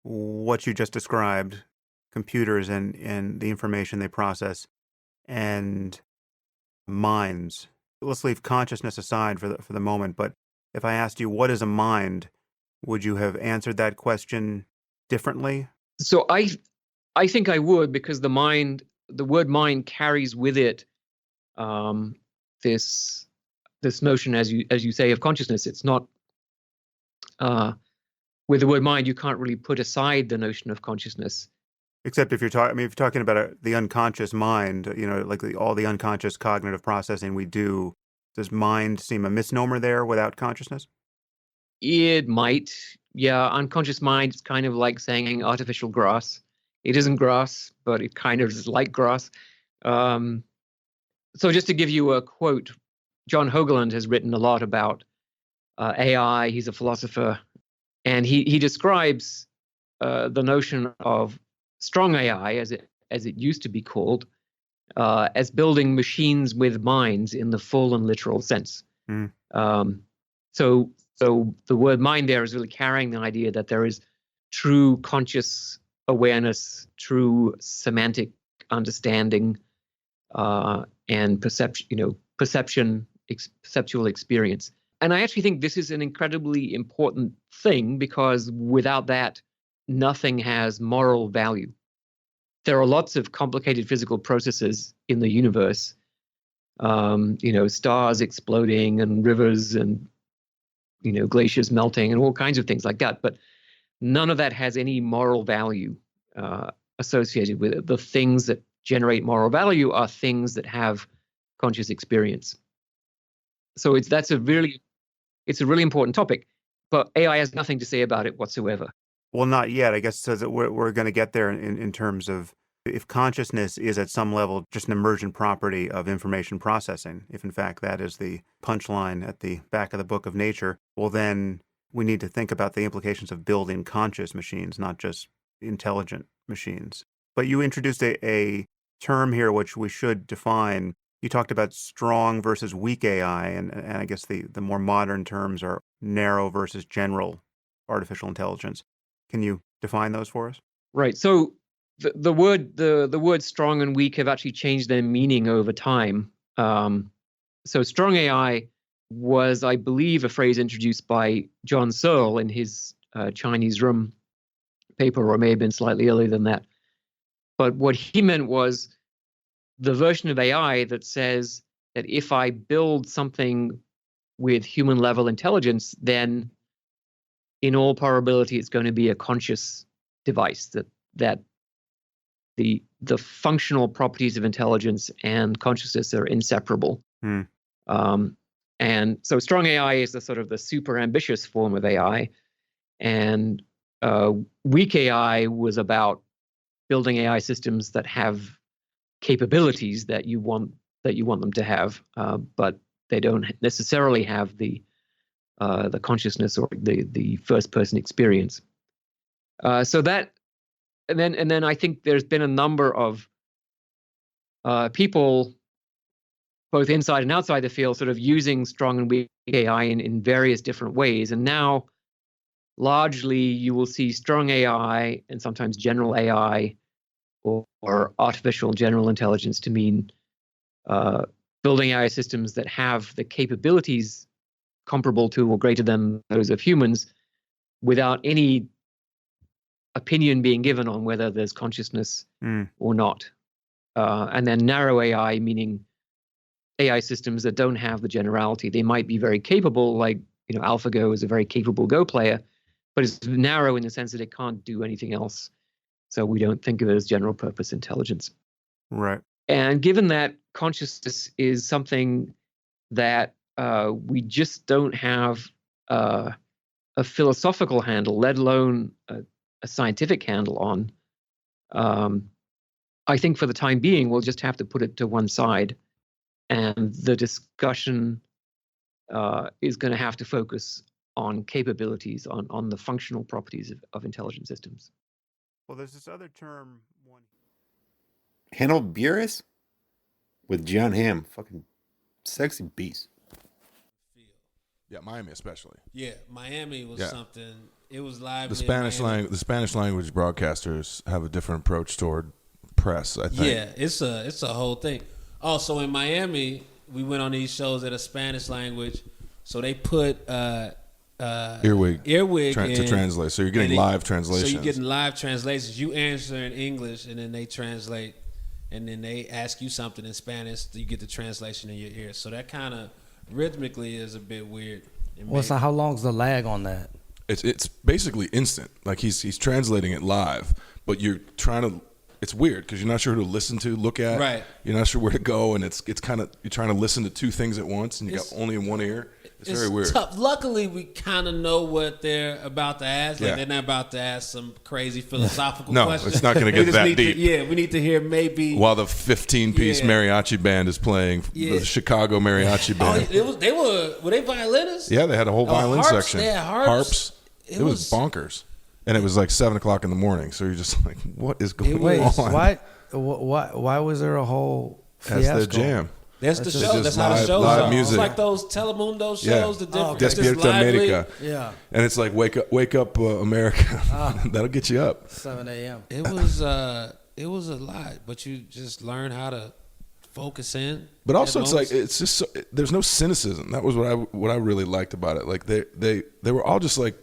Speaker 8: what you just described, computers and the information they process, and minds? Let's leave consciousness aside for the moment, but if I asked you what is a mind, would you have answered that question differently?
Speaker 9: So I think I would, because the word mind carries with it this notion, as you say, of consciousness. It's not with the word mind, you can't really put aside the notion of consciousness.
Speaker 8: Except if you're talking about the unconscious mind, like all the unconscious cognitive processing we do, does mind seem a misnomer there without consciousness?
Speaker 9: It might. Yeah, unconscious mind is kind of like saying artificial grass. It isn't grass, but it kind of is like grass. So just to give you a quote, John Hoagland has written a lot about AI. He's a philosopher, and he describes the notion of strong AI, as it used to be called, as building machines with minds in the full and literal sense. So the word mind there is really carrying the idea that there is true conscious awareness, true semantic understanding, and perceptual experience. I actually think this is an incredibly important thing, because without that, nothing has moral value. There are lots of complicated physical processes in the universe, stars exploding and rivers and, glaciers melting and all kinds of things like that. But none of that has any moral value associated with it. The things that generate moral value are things that have conscious experience. So it's a really important topic, but AI has nothing to say about it whatsoever.
Speaker 8: Well, not yet. I guess so that we're going to get there in terms of if consciousness is at some level just an emergent property of information processing, if in fact that is the punchline at the back of the book of nature, well, then we need to think about the implications of building conscious machines, not just intelligent machines. But you introduced a term here which we should define. You talked about strong versus weak AI, and I guess the more modern terms are narrow versus general artificial intelligence. Can you define those for us?
Speaker 9: Right. So the word strong and weak have actually changed their meaning over time. So strong AI was, I believe, a phrase introduced by John Searle in his Chinese Room paper, or it may have been slightly earlier than that. But what he meant was the version of AI that says that if I build something with human level intelligence, then in all probability it's going to be a conscious device, that the functional properties of intelligence and consciousness are inseparable. And so strong AI is the sort of the super ambitious form of AI, and weak AI was about building AI systems that have capabilities that you want them to have, but they don't necessarily have the consciousness or the first person experience. So that, and then I think there's been a number of people, both inside and outside the field, sort of using strong and weak AI in various different ways. And now, largely, you will see strong AI and sometimes general AI or artificial general intelligence to mean building AI systems that have the capabilities comparable to or greater than those of humans, without any opinion being given on whether there's consciousness or not. And then narrow AI, meaning AI systems that don't have the generality. They might be very capable, like AlphaGo is a very capable Go player, but it's narrow in the sense that it can't do anything else. So we don't think of it as general purpose intelligence.
Speaker 8: Right.
Speaker 9: And given that consciousness is something that we just don't have a philosophical handle, let alone a scientific handle on, I think for the time being, we'll just have to put it to one side. And the discussion is going to have to focus on capabilities, on the functional properties of intelligent systems.
Speaker 8: Well, there's this other term.
Speaker 2: Hannibal Buress with Jon Hamm. Fucking sexy beast.
Speaker 10: Yeah, Miami especially.
Speaker 11: Yeah, Miami was something. It was live.
Speaker 10: The Spanish language broadcasters have a different approach toward press, I think.
Speaker 11: Yeah, it's a whole thing. Also in Miami, we went on these shows that are Spanish language, so they put earwig
Speaker 10: to translate. So you're getting live translations.
Speaker 11: So you're getting live translations. You answer in English, and then they translate, and then they ask you something in Spanish. You get the translation in your ear. So that kind of rhythmically is a bit weird.
Speaker 12: So how long's the lag on that?
Speaker 10: It's basically instant. Like he's translating it live, but you're trying to. It's weird because you're not sure who to listen to, look at.
Speaker 11: Right.
Speaker 10: You're not sure where to go, and it's kind of you're trying to listen to two things at once, and you got only in one ear. It's very weird.
Speaker 11: Tough. Luckily, we kind of know what they're about to ask. Like they're not about to ask some crazy philosophical question.
Speaker 10: No, it's not going to get that deep.
Speaker 11: We need to hear maybe
Speaker 10: while the 15-piece mariachi band is playing the Chicago mariachi band.
Speaker 11: Were they violinists?
Speaker 10: Yeah, they had a whole violin section.
Speaker 11: They had harps.
Speaker 10: It was bonkers. And it was like 7:00 in the morning, so you're just like, "What is going
Speaker 12: on?" Why was there a whole fiasco?
Speaker 10: That's the jam.
Speaker 11: That's the show. That's how the shows are. It's like those Telemundo shows. The different
Speaker 10: Despierta America.
Speaker 12: Yeah.
Speaker 10: And it's like wake up, America. That'll get you up.
Speaker 12: 7 a.m.
Speaker 11: It was a lot, but you just learn how to focus in.
Speaker 10: But also,
Speaker 11: at
Speaker 10: it's like
Speaker 11: moments.
Speaker 10: it's just there's no cynicism. That was what I really liked about it. Like they were all just like,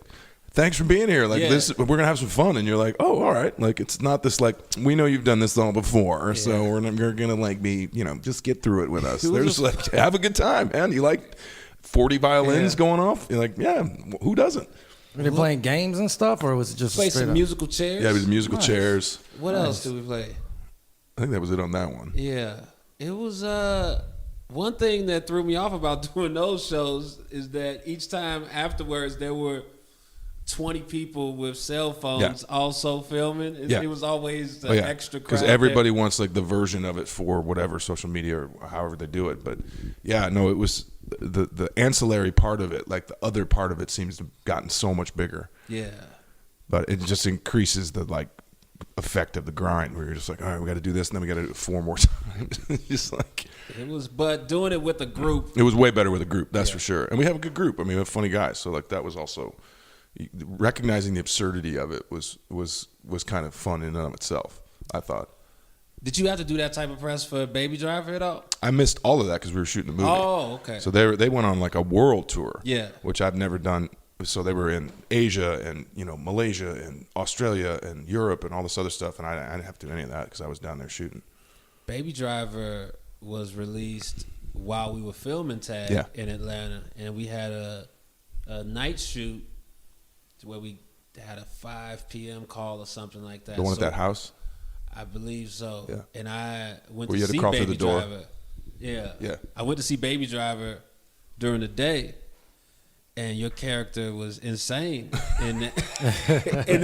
Speaker 10: thanks for being here. Like this, we're gonna have some fun, and you're like, oh, all right. Like it's not this like we know you've done this all before, so we're gonna like be just get through it with us. They're just like have a good time, man. You like 40 violins going off? You're like, yeah, who doesn't?
Speaker 12: Were they playing games and stuff, or was it just
Speaker 11: play
Speaker 12: straight
Speaker 11: some
Speaker 12: up?
Speaker 11: musical chairs.
Speaker 10: Yeah, it was musical chairs.
Speaker 11: What else did we play?
Speaker 10: I think that was it on that one.
Speaker 11: Yeah, it was one thing that threw me off about doing those shows is that each time afterwards there were 20 people with cell phones also filming. It was always the extra crowd.
Speaker 10: Because everybody wants like the version of it for whatever social media or however they do it. But yeah, no, it was the ancillary part of it, like the other part of it seems to have gotten so much bigger.
Speaker 11: Yeah.
Speaker 10: But it just increases the like effect of the grind where you're just like, all right, we got to do this and then we got to do it 4 more times. Just like
Speaker 11: it was, but doing it with a group.
Speaker 10: It was way better with a group, that's for sure. And we have a good group. I mean, we have funny guys. So like that was also recognizing the absurdity of it was kind of fun in and of itself, I thought.
Speaker 11: Did you have to do that type of press for Baby Driver at all?
Speaker 10: I missed all of that because we were shooting the movie.
Speaker 11: Oh, okay.
Speaker 10: So they went on like a world tour, which I've never done. So they were in Asia and Malaysia and Australia and Europe and all this other stuff, and I didn't have to do any of that because I was down there shooting.
Speaker 11: Baby Driver was released while we were filming Tag in Atlanta, and we had a night shoot where we had a 5 p.m. call or something like that.
Speaker 10: The one at that house?
Speaker 11: I believe so.
Speaker 10: Yeah.
Speaker 11: And I went
Speaker 10: Where
Speaker 11: to
Speaker 10: you had
Speaker 11: see
Speaker 10: to crawl
Speaker 11: Baby
Speaker 10: through the door.
Speaker 11: Driver. Yeah.
Speaker 10: Yeah.
Speaker 11: I went to see Baby Driver during the day, and your character was insane. And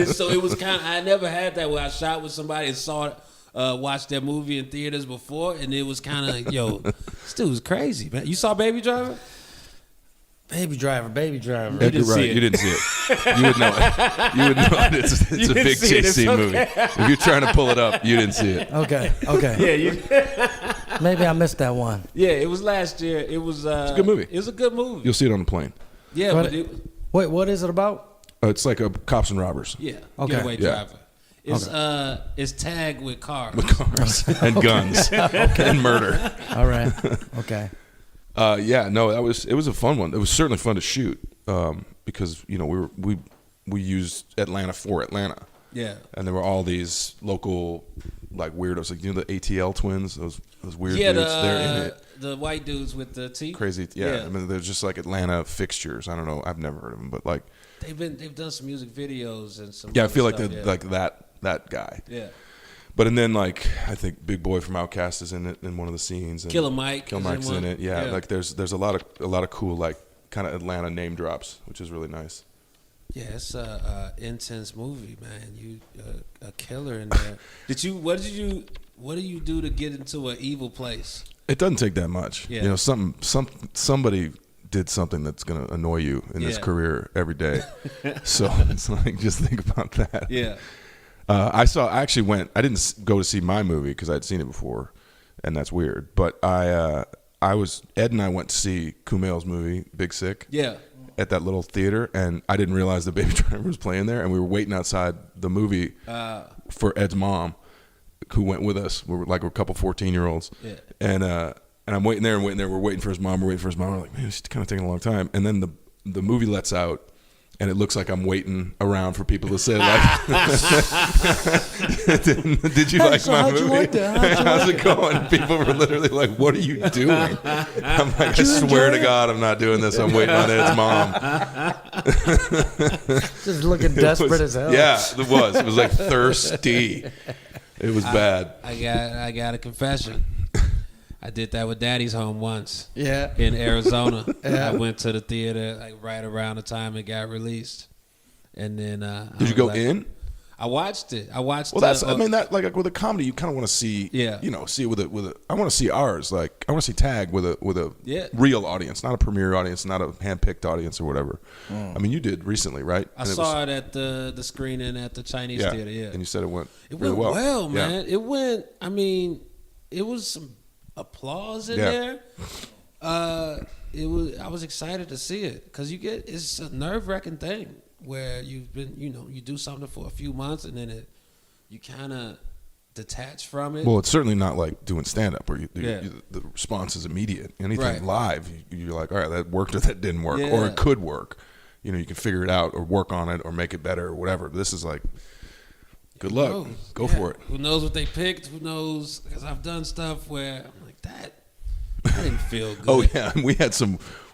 Speaker 11: so it was kind of, I never had that where I shot with somebody and watched their movie in theaters before, and it was kind of, yo, this dude was crazy, man. You saw Baby Driver?
Speaker 12: Baby Driver.
Speaker 10: You didn't see it. You would know it. You would know it. It's a big JC movie. If you're trying to pull it up, you didn't see it.
Speaker 12: Okay.
Speaker 11: Yeah.
Speaker 12: Maybe I missed that one.
Speaker 11: Yeah, it was last year. It was
Speaker 10: it's a good movie.
Speaker 11: It was a good movie.
Speaker 10: You'll see it on the plane.
Speaker 11: Yeah,
Speaker 12: wait, what is it about?
Speaker 10: It's like a cops and robbers.
Speaker 11: Yeah.
Speaker 12: Okay.
Speaker 11: Getaway
Speaker 10: Yeah.
Speaker 11: Driver. It's tagged with cars.
Speaker 10: With cars and guns and murder.
Speaker 12: All right. Okay.
Speaker 10: It was a fun one. It was certainly fun to shoot because we used Atlanta for Atlanta.
Speaker 11: Yeah.
Speaker 10: And there were all these local like weirdos, like the ATL twins, those weird dudes. They're in it.
Speaker 11: The white dudes with the teeth.
Speaker 10: Crazy, yeah. I mean, they're just like Atlanta fixtures. I don't know. I've never heard of them, but like
Speaker 11: they've done some music videos and some.
Speaker 10: Yeah, I feel like
Speaker 11: stuff,
Speaker 10: they're like that guy.
Speaker 11: Yeah.
Speaker 10: But and then like I think Big Boy from Outkast is in it in one of the scenes. And
Speaker 11: Killer Mike's
Speaker 10: in it. Yeah, like there's a lot of cool like kind of Atlanta name drops, which is really nice.
Speaker 11: Yeah, it's a intense movie, man. You a killer in there. What do you do to get into an evil place?
Speaker 10: It doesn't take that much.
Speaker 11: Yeah.
Speaker 10: Somebody did something that's going to annoy you in this career every day. So it's like just think about that.
Speaker 11: Yeah.
Speaker 10: I didn't go to see my movie because I'd seen it before, and that's weird. But Ed and I went to see Kumail's movie Big Sick.
Speaker 11: Yeah.
Speaker 10: At that little theater, and I didn't realize the Baby Driver was playing there, and we were waiting outside the movie for Ed's mom, who went with us. We're a couple 14-year-olds, and I'm waiting there. We're waiting for his mom. We're like, man, it's kind of taking a long time. And then the movie lets out, and it looks like I'm waiting around for people to say like, "Did you like my movie? How's it going?" People were literally like, "What are you doing?" I'm like, "I swear to God, I'm not doing this. I'm waiting on Ed's mom."
Speaker 12: Just looking desperate as hell.
Speaker 10: Yeah, it was. It was like thirsty. It was bad.
Speaker 11: I got a confession. I did that with Daddy's Home once.
Speaker 12: Yeah.
Speaker 11: In Arizona. I went to the theater like right around the time it got released, and then
Speaker 10: did you go in?
Speaker 11: I watched it. Well,
Speaker 10: that's. I mean, that like with a comedy, you kind of want to see.
Speaker 11: Yeah.
Speaker 10: See it with a. I want to see ours. Like I want to see Tag with a real audience, not a premiere audience, not a hand-picked audience or whatever. I mean, you did recently, right?
Speaker 11: I saw it at the screening at the Chinese theater. Yeah.
Speaker 10: And you said it went.
Speaker 11: Really well, man.
Speaker 10: Yeah.
Speaker 11: It went. I mean, it was some applause in there. It was. I was excited to see it because it's a nerve-wracking thing where you've been, you do something for a few months and then you kind of detached from it.
Speaker 10: Well, it's certainly not like doing stand-up where
Speaker 11: Yeah.
Speaker 10: the response is immediate. Anything
Speaker 11: Right.
Speaker 10: live, you're like, all right, that worked or that didn't work,
Speaker 11: Yeah.
Speaker 10: or it could work. You know, you can figure it out or work on it or make it better or whatever. This is like, good luck.
Speaker 11: knows?
Speaker 10: Go
Speaker 11: Yeah.
Speaker 10: for it.
Speaker 11: Who knows what they picked? Who knows? Because I've done stuff where I'm like, that didn't feel good.
Speaker 10: Oh yeah,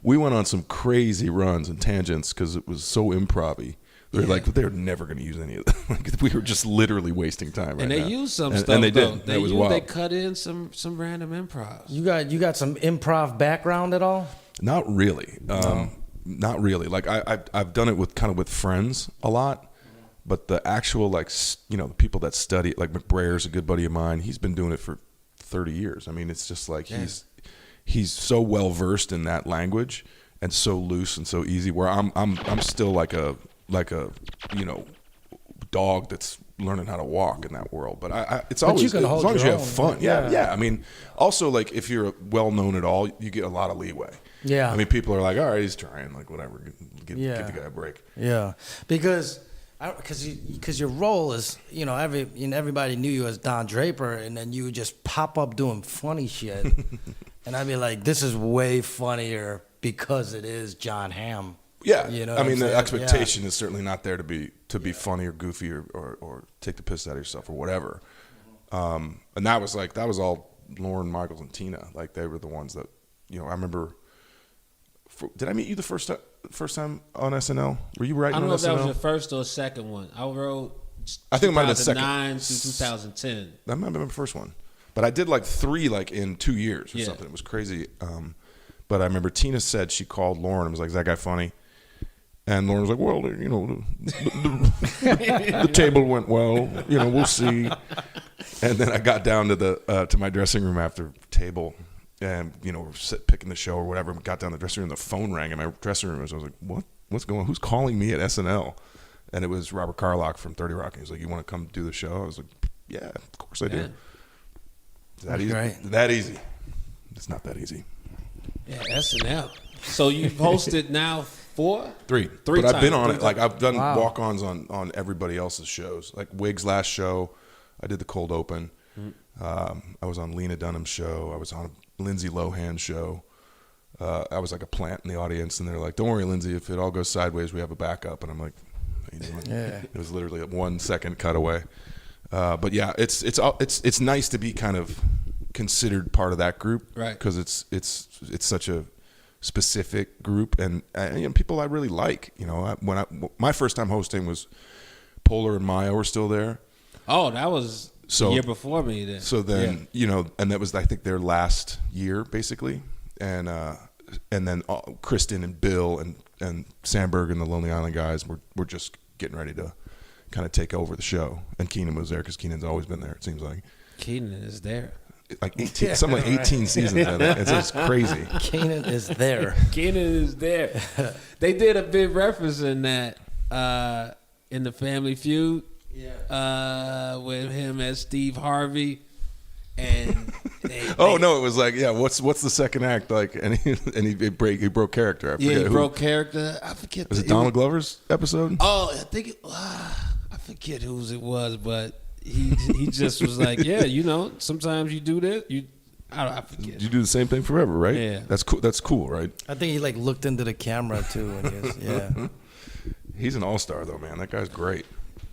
Speaker 10: we went on some crazy runs and tangents because it was so improv-y. They're like, they're never going to use any of that. Like, we were just literally wasting time.
Speaker 11: And
Speaker 10: right
Speaker 11: they
Speaker 10: now.
Speaker 11: used some
Speaker 10: and,
Speaker 11: stuff.
Speaker 10: and they
Speaker 11: though.
Speaker 10: did. That was wild.
Speaker 11: They cut in some random improv.
Speaker 12: You got some improv background at all?
Speaker 10: Not really. Not really. Like I've done it with friends a lot, but the actual the people that study it, like McBrayer's a good buddy of mine. He's been doing it for 30 years. I mean, it's just like he's so well versed in that language and so loose and so easy. Where I'm still like a dog that's learning how to walk in that world. But it's always
Speaker 12: you can
Speaker 10: as
Speaker 12: hold
Speaker 10: long as you
Speaker 12: your
Speaker 10: have
Speaker 12: own.
Speaker 10: fun. Yeah. I mean, also like if you're well known at all, you get a lot of leeway.
Speaker 12: Yeah.
Speaker 10: I mean, people are like, all right, he's trying, like whatever, give the guy a break.
Speaker 12: Yeah, because your role is, everybody knew you as Don Draper, and then you would just pop up doing funny shit, and I'd be like, this is way funnier because it is Jon Hamm.
Speaker 10: Yeah,
Speaker 12: You know
Speaker 10: I
Speaker 12: what
Speaker 10: mean,
Speaker 12: I'm
Speaker 10: the
Speaker 12: saying?
Speaker 10: expectation is certainly not there to be funny or goofy or take the piss out of yourself or whatever. And that was all Lauren, Michaels, and Tina. Like they were the ones that, I remember. Did I meet you the first time on SNL? Were you writing on SNL?
Speaker 11: I don't know if that was your first or second one. I wrote.
Speaker 10: I think it might have been second.
Speaker 11: 2009 to 2010.
Speaker 10: That might have been the first one, but I did like 3 in 2 years or
Speaker 11: Yeah.
Speaker 10: something. It was crazy. But I remember Tina said she called Lauren and was like, "Is that guy funny?" And Lauren was like, "Well, the table went well. We'll see." And then I got down to my dressing room after table. And we're picking the show or whatever. Got down to the dressing room, the phone rang in my dressing room. So I was like, "What? What's going on? Who's calling me at SNL?" And it was Robert Carlock from 30 Rock. He was like, "You want to come do the show?" I was like, "Yeah, of course I do." Is that easy?
Speaker 12: Great.
Speaker 10: That easy? It's not that easy.
Speaker 11: Yeah, SNL. So you've hosted now
Speaker 10: 3. But
Speaker 11: times.
Speaker 10: I've been on it.
Speaker 11: 3
Speaker 10: Like I've done
Speaker 12: Wow.
Speaker 10: walk-ons on everybody else's shows. Like Wig's last show, I did the cold open. I was on Lena Dunham's show. I was on Lindsay Lohan's show. I was like a plant in the audience, and they're like, "Don't worry, Lindsay. If it all goes sideways, we have a backup." And I'm like, "How you doing?"
Speaker 12: Yeah.
Speaker 10: It was literally a 1-second cutaway. But yeah, it's nice to be kind of considered part of that group,
Speaker 11: Right.
Speaker 10: Because it's such a specific group, and people I really like. My first time hosting was Polar and Maya were still there.
Speaker 11: Oh, that was
Speaker 10: So-
Speaker 11: the year before me. Then.
Speaker 10: So then, and that was, I think, their last year, basically. And then Kristen and Bill and Sandberg and the Lonely Island guys were just getting ready to kind of take over the show. And Keenan was there because Keenan's always been there, it seems like.
Speaker 11: Keenan is there.
Speaker 10: Like 18, something like 18 seasons. It's crazy.
Speaker 12: Keenan is there.
Speaker 11: Keenan is there. They did a big reference in that in the Family Feud. Yeah. With him as Steve Harvey, and
Speaker 10: It was like, what's the second act like? And he broke character. I forget
Speaker 11: he
Speaker 10: who.
Speaker 11: broke character. I forget.
Speaker 10: Was it Donald Glover's episode?
Speaker 11: Oh, I think I forget whose it was, but he just was like, sometimes you do this. I forget.
Speaker 10: You do the same thing forever, right?
Speaker 11: Yeah.
Speaker 10: That's cool. That's cool, right?
Speaker 12: I think he looked into the camera too. And
Speaker 10: He's an all-star though, man. That guy's great.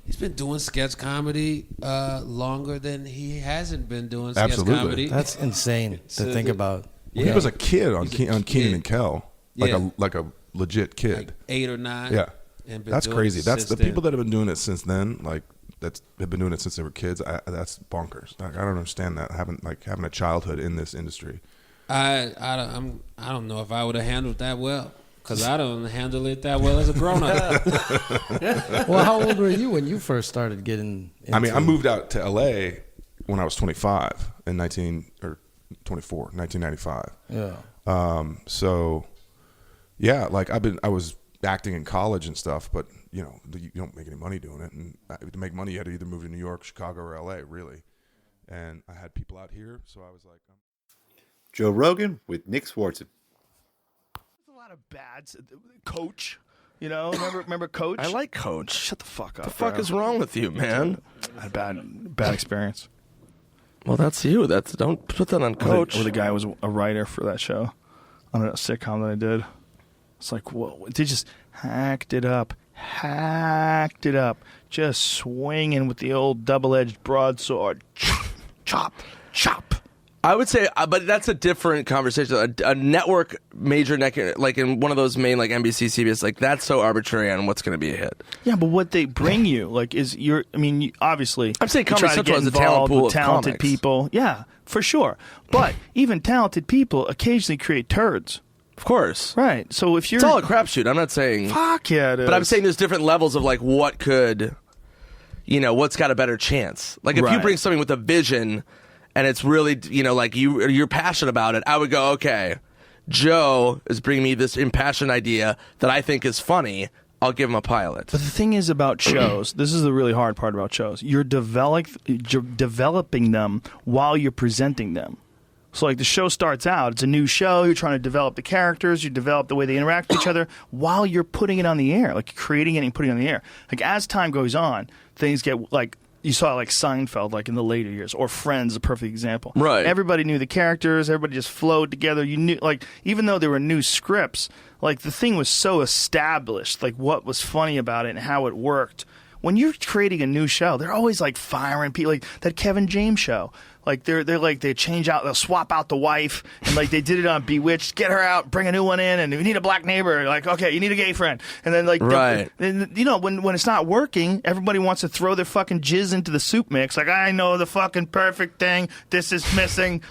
Speaker 11: He's been doing sketch comedy longer than he hasn't been doing sketch
Speaker 10: Absolutely.
Speaker 11: comedy.
Speaker 12: That's insane to think about.
Speaker 10: Well, he was a kid on Keenan
Speaker 11: kid.
Speaker 10: and Kel, like a legit kid.
Speaker 11: Like 8 or 9.
Speaker 10: Yeah,
Speaker 11: and been
Speaker 10: that's
Speaker 11: doing
Speaker 10: crazy.
Speaker 11: it
Speaker 10: That's the
Speaker 11: since
Speaker 10: people
Speaker 11: then.
Speaker 10: that have been doing it since then. Like have been doing it since they were kids. That's bonkers. Like, I don't understand that having a childhood in this industry.
Speaker 11: I don't know if I would have handled that well. Because I don't handle it that well as a grown-up.
Speaker 12: Well, how old were you when you first started getting into
Speaker 10: I moved out to L.A. when I was 25 in 1995.
Speaker 12: Yeah.
Speaker 10: So, yeah, like I was acting in college and stuff, but you don't make any money doing it. And to make money, you had to either move to New York, Chicago, or L.A. really. And I had people out here, so I was like,
Speaker 2: Joe Rogan with Nick Swardson.
Speaker 13: A lot of bads. Coach, remember Coach?
Speaker 14: I like Coach. Shut the fuck up.
Speaker 13: The fuck is wrong with you, man?
Speaker 14: I had bad experience. Well, that's you. Don't put that on Coach.
Speaker 13: Or the guy was a writer for that show on a sitcom that I did. It's like, whoa, they just hacked it up, just swinging with the old double-edged broadsword. Chop, chop.
Speaker 14: I would say, but that's a different conversation. A network major like in one of those main like NBC, CBS, like that's so arbitrary on what's going to be a hit.
Speaker 13: Yeah, but what they bring you, like, is obviously.
Speaker 14: I'm saying Comedy Central has a talent pool of
Speaker 13: talented
Speaker 14: comics.
Speaker 13: people. Yeah, for sure. But even talented people occasionally create turds.
Speaker 14: Of course.
Speaker 13: Right. So if you're,
Speaker 14: it's all a crapshoot. I'm not saying.
Speaker 13: Fuck yeah, it is.
Speaker 14: But I'm saying there's different levels of like what could, what's got a better chance. Like if you bring something with a vision. And it's really, like you're passionate about it. I would go, okay, Joe is bringing me this impassioned idea that I think is funny. I'll give him a pilot.
Speaker 13: But the thing is about shows, this is the really hard part about shows. You're developing them while you're presenting them. So like the show starts out, it's a new show, you're trying to develop the characters, you develop the way they interact with each other while you're putting it on the air, like creating it and putting it on the air. Like as time goes on, things get like, you saw like Seinfeld, like in the later years, or Friends, a perfect example.
Speaker 14: Right.
Speaker 13: Everybody knew the characters. Everybody just flowed together. You knew, like, even though there were new scripts, like the thing was so established, like what was funny about it and how it worked. When you're creating a new show, they're always like firing people, like that Kevin James show. Like they're like they change out, they'll swap out the wife, and like they did it on Bewitched, get her out, bring a new one in, and we need a black neighbor. Like, okay, you need a gay friend, and then like,
Speaker 14: right.
Speaker 13: Then when it's not working, everybody wants to throw their fucking jizz into the soup mix. Like, I know the fucking perfect thing. This is missing,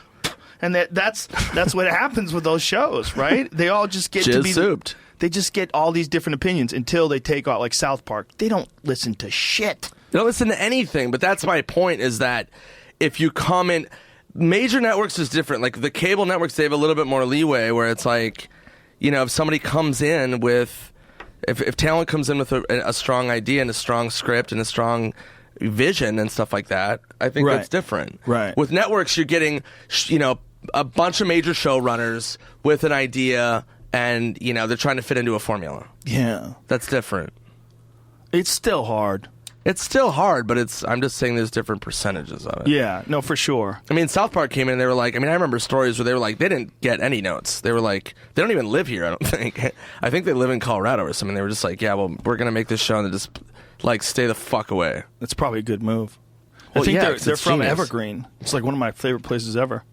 Speaker 13: and that's what happens with those shows, right? They all just get to be
Speaker 14: souped.
Speaker 13: They just get all these different opinions until they take out, like South Park. They don't listen to shit.
Speaker 14: They don't listen to anything. But that's my point. Is that if you comment, major networks is different. Like the cable networks, they have a little bit more leeway where it's like, if somebody comes in with, if talent comes in with a strong idea and a strong script and a strong vision and stuff like that, I think that's different.
Speaker 13: Right.
Speaker 14: With networks, you're getting, a bunch of major showrunners with an idea and, they're trying to fit into a formula.
Speaker 13: Yeah.
Speaker 14: That's different.
Speaker 13: It's still hard.
Speaker 14: It's still hard, but I'm just saying there's different percentages of it.
Speaker 13: Yeah, no, for sure.
Speaker 14: I mean, South Park came in and they were like, I remember stories where they were like, they didn't get any notes. They were like, they don't even live here, I don't think. I think they live in Colorado or something. They were just like, yeah, well, we're going to make this show and just, like, stay the fuck away.
Speaker 13: That's probably a good move.
Speaker 14: Well,
Speaker 13: I think
Speaker 14: yeah,
Speaker 13: they're from
Speaker 14: genius.
Speaker 13: Evergreen. It's like one of my favorite places ever.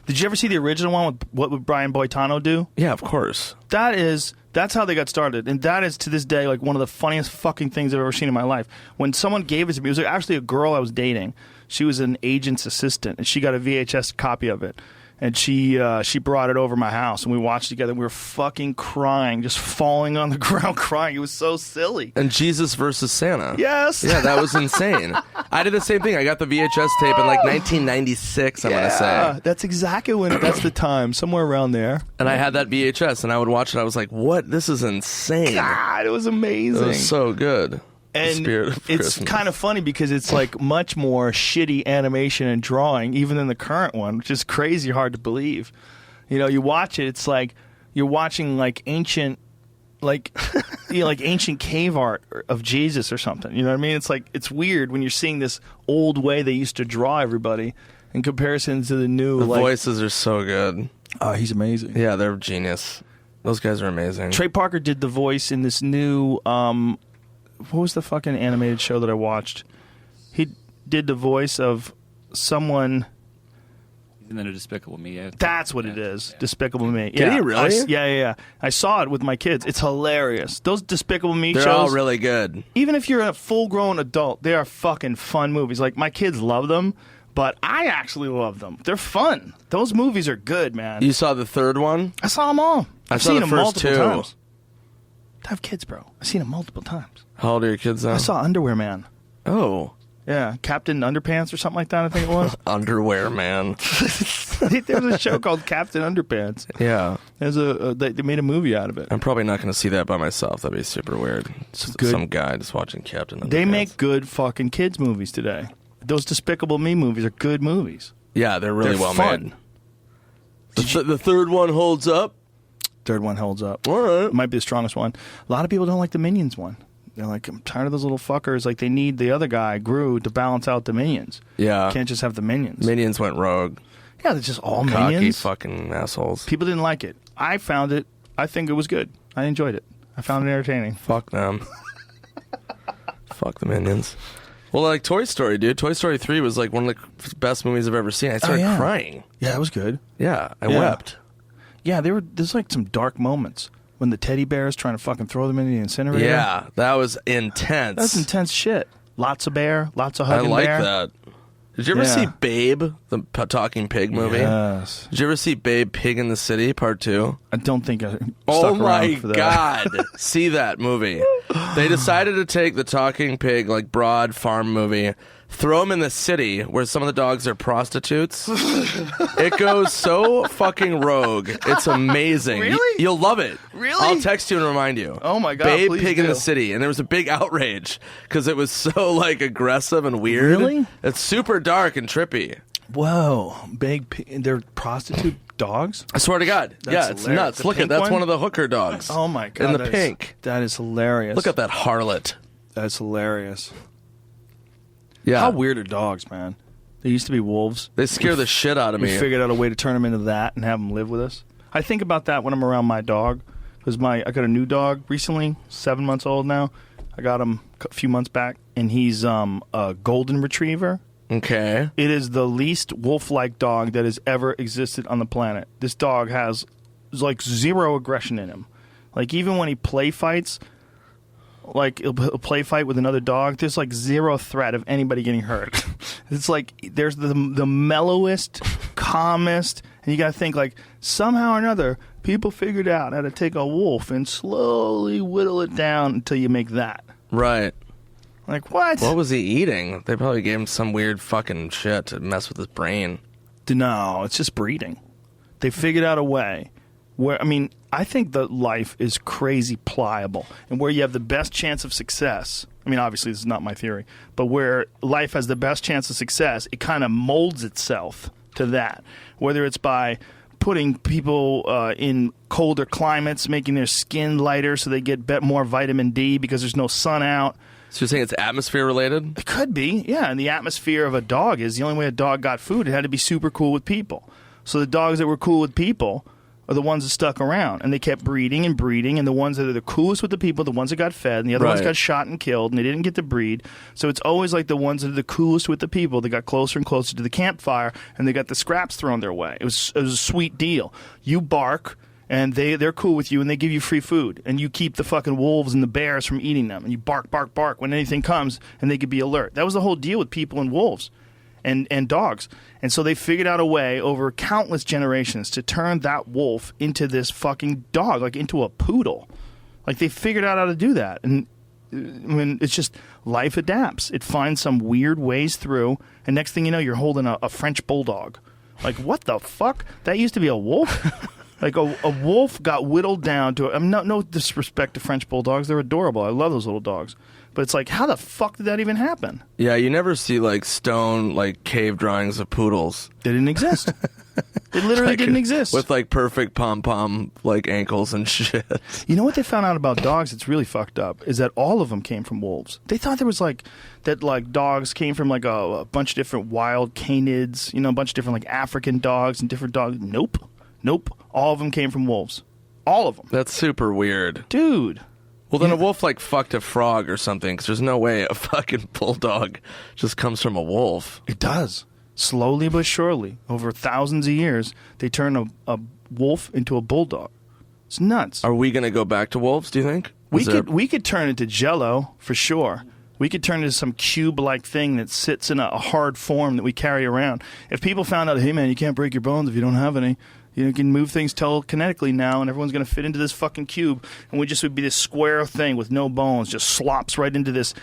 Speaker 13: Did you ever see the original one with What Would Brian Boitano Do?
Speaker 14: Yeah, of course.
Speaker 13: That's how they got started, and that is to this day like one of the funniest fucking things I've ever seen in my life. When someone gave it to me, it was actually a girl I was dating. She was an agent's assistant, and she got a VHS copy of it. And she brought it over my house, and we watched it together. We were fucking crying, just falling on the ground crying. It was so silly.
Speaker 14: And Jesus versus Santa.
Speaker 13: Yes.
Speaker 14: Yeah, that was insane. I did the same thing. I got the VHS tape in like 1996, I'm going to say.
Speaker 13: That's exactly that's the time, somewhere around there.
Speaker 14: And I had that VHS, and I would watch it. I was like, what? This is insane.
Speaker 13: God, it was amazing.
Speaker 14: It was so good.
Speaker 13: And it's kind of funny because it's like much more shitty animation and drawing even than the current one, which is crazy hard to believe. You watch it, it's like you're watching like ancient, like like ancient cave art of Jesus or something. You know what I mean? It's like it's weird when you're seeing this old way they used to draw everybody in comparison to the new.
Speaker 14: The voices are so good.
Speaker 13: Oh, he's amazing.
Speaker 14: Yeah, they're genius. Those guys are amazing.
Speaker 13: Trey Parker did the voice in this new. What was the fucking animated show that I watched? He did the voice of someone.
Speaker 15: And then a Despicable Me.
Speaker 13: That's what it is. Yeah. Despicable Me.
Speaker 14: Did he really?
Speaker 13: Yeah. I saw it with my kids. It's hilarious. Those Despicable Me
Speaker 14: They're
Speaker 13: shows.
Speaker 14: All really good.
Speaker 13: Even if you're a full-grown adult, they are fucking fun movies. Like, my kids love them, but I actually love them. They're fun. Those movies are good, man.
Speaker 14: You saw the third one?
Speaker 13: I saw them all. I've
Speaker 14: saw
Speaker 13: seen
Speaker 14: the
Speaker 13: them
Speaker 14: first
Speaker 13: multiple
Speaker 14: two.
Speaker 13: times. I have kids, bro. I've seen them multiple times.
Speaker 14: How old are your kids now?
Speaker 13: I saw Underwear Man.
Speaker 14: Oh.
Speaker 13: Yeah, Captain Underpants or something like that, I think it was.
Speaker 14: Underwear Man.
Speaker 13: There was a show called Captain Underpants.
Speaker 14: Yeah.
Speaker 13: They made a movie out of it.
Speaker 14: I'm probably not going to see that by myself. That'd be super weird. Some guy just watching Captain Underpants.
Speaker 13: They make good fucking kids movies today. Those Despicable Me movies are good movies.
Speaker 14: Yeah, they're really well
Speaker 13: fun.
Speaker 14: made. The third one holds up?
Speaker 13: Third one holds up.
Speaker 14: All right.
Speaker 13: It might be the strongest one. A lot of people don't like the Minions one. They're like, I'm tired of those little fuckers. Like, they need the other guy, Gru, to balance out the minions.
Speaker 14: Yeah.
Speaker 13: You can't just have the minions.
Speaker 14: Minions went rogue.
Speaker 13: Yeah, they're just all
Speaker 14: Cocky
Speaker 13: minions.
Speaker 14: fucking assholes.
Speaker 13: People didn't like it. I found it. I think it was good. I enjoyed it. I found it entertaining.
Speaker 14: Fuck them. Fuck the minions. Well, like Toy Story, dude. Toy Story 3 was like one of the best movies I've ever seen. I started crying.
Speaker 13: Yeah, that was good.
Speaker 14: Yeah, I wept.
Speaker 13: Yeah, there's like some dark moments when the teddy bear is trying to fucking throw them in the incinerator.
Speaker 14: Yeah, that was intense.
Speaker 13: That's intense shit. Lots of bear, lots of
Speaker 14: I
Speaker 13: hugging
Speaker 14: like
Speaker 13: bear.
Speaker 14: that. Did you ever see Babe, the talking pig movie?
Speaker 13: Yes.
Speaker 14: Did you ever see Babe, Pig in the City, Part 2?
Speaker 13: I don't think I
Speaker 14: Oh
Speaker 13: stuck
Speaker 14: my
Speaker 13: around for that.
Speaker 14: God. See that movie. They decided to take the talking pig, like broad farm movie, throw him in the city where some of the dogs are prostitutes. It goes so fucking rogue. It's amazing.
Speaker 13: Really?
Speaker 14: You'll love it.
Speaker 13: Really?
Speaker 14: I'll text you and remind you.
Speaker 13: Oh my God,
Speaker 14: Babe,
Speaker 13: please
Speaker 14: Pig in
Speaker 13: do.
Speaker 14: the City. And there was a big outrage because it was so like aggressive and weird.
Speaker 13: Really?
Speaker 14: It's super dark and trippy.
Speaker 13: Whoa, they're prostitute dogs?
Speaker 14: I swear to God.
Speaker 13: That's
Speaker 14: yeah, it's
Speaker 13: hilarious.
Speaker 14: nuts.
Speaker 13: The
Speaker 14: Look at
Speaker 13: pink
Speaker 14: that's
Speaker 13: one?
Speaker 14: one of the hooker dogs.
Speaker 13: Oh my God.
Speaker 14: In the
Speaker 13: that is-
Speaker 14: pink.
Speaker 13: that is hilarious.
Speaker 14: Look at that harlot.
Speaker 13: That's hilarious.
Speaker 14: Yeah.
Speaker 13: How weird are dogs, man? They used to be wolves.
Speaker 14: They scare the shit out of
Speaker 13: We
Speaker 14: me.
Speaker 13: figured out a way to turn them into that and have them live with us. I think about that when I'm around my dog. Because I got a new dog recently, 7 months old now. I got him a few months back, and he's a golden retriever.
Speaker 14: Okay.
Speaker 13: It is the least wolf-like dog that has ever existed on the planet. This dog has like zero aggression in him. Like even when he play fights, like he'll play fight with another dog, there's like zero threat of anybody getting hurt. It's like there's the mellowest, calmest, and you got to think like somehow or another people figured out how to take a wolf and slowly whittle it down until you make that.
Speaker 14: Right.
Speaker 13: Like what?
Speaker 14: What was he eating? They probably gave him some weird fucking shit to mess with his brain.
Speaker 13: No, it's just breeding. They figured out a way where, I mean, I think that life is crazy pliable and where you have the best chance of success. I mean, obviously, this is not my theory, but where life has the best chance of success, it kind of molds itself to that. Whether it's by putting people in colder climates, making their skin lighter so they get more vitamin D because there's no sun out.
Speaker 14: So you're saying it's atmosphere related?
Speaker 13: It could be, yeah. And the atmosphere of a dog is the only way a dog got food. It had to be super cool with people. So the dogs that were cool with people are the ones that stuck around. And they kept breeding and breeding. And the ones that are the coolest with the people, the ones that got fed. And the other ones got shot and killed. And they didn't get to breed. So it's always like the ones that are the coolest with the people. They got closer and closer to the campfire. And they got the scraps thrown their way. It was a sweet deal. You bark. And they're cool with you, and they give you free food. And you keep the fucking wolves and the bears from eating them. And you bark, bark, bark when anything comes, and they could be alert. That was the whole deal with people and wolves and dogs. And so they figured out a way over countless generations to turn that wolf into this fucking dog, like into a poodle. Like they figured out how to do that. And when it's just life adapts. It finds some weird ways through, and next thing you know, you're holding a French bulldog. Like, what the fuck? That used to be a wolf? Like a wolf got whittled down to. I'm no disrespect to French bulldogs; they're adorable. I love those little dogs. But it's like, how the fuck did that even happen?
Speaker 14: Yeah, you never see like stone like cave drawings of poodles.
Speaker 13: They didn't exist. They literally
Speaker 14: Like,
Speaker 13: didn't exist.
Speaker 14: with like perfect pom pom like ankles and shit.
Speaker 13: You know what they found out about dogs? It's really fucked up. Is that all of them came from wolves? They thought there was like that like dogs came from like a bunch of different wild canids. You know, a bunch of different like African dogs and different dogs. Nope. All of them came from wolves. All of them.
Speaker 14: That's super weird,
Speaker 13: dude.
Speaker 14: Well, then a wolf like fucked a frog or something, because there's no way a fucking bulldog just comes from a wolf.
Speaker 13: It does. Slowly but surely, over thousands of years, they turn a wolf into a bulldog. It's nuts.
Speaker 14: Are we gonna go back to wolves? Do you think
Speaker 13: We could turn into Jell-O for sure. We could turn into some cube-like thing that sits in a hard form that we carry around. If people found out, hey man, you can't break your bones if you don't have any. You can move things telekinetically now, and everyone's going to fit into this fucking cube, and we just would be this square thing with no bones, just slops right into this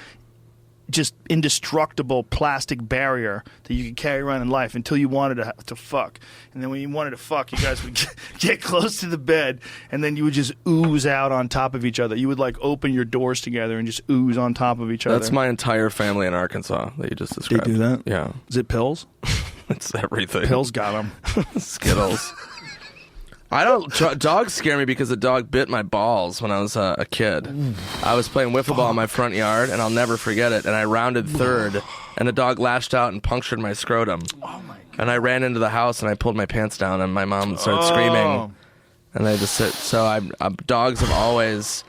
Speaker 13: just indestructible plastic barrier that you could carry around in life until you wanted to fuck. And then when you wanted to fuck, you guys would get close to the bed, and then you would just ooze out on top of each other. You would like open your doors together and just ooze on top of each other.
Speaker 14: That's my entire family in Arkansas that you just described.
Speaker 13: They do that?
Speaker 14: Yeah.
Speaker 13: Is it pills?
Speaker 14: It's everything.
Speaker 13: Pills got them.
Speaker 14: Skittles. I don't. Dogs scare me because a dog bit my balls when I was a kid. I was playing wiffle ball in my front yard, and I'll never forget it. And I rounded third, and a dog lashed out and punctured my scrotum. Oh my! And I ran into the house and I pulled my pants down, and my mom started screaming. And I just sit. So dogs have always,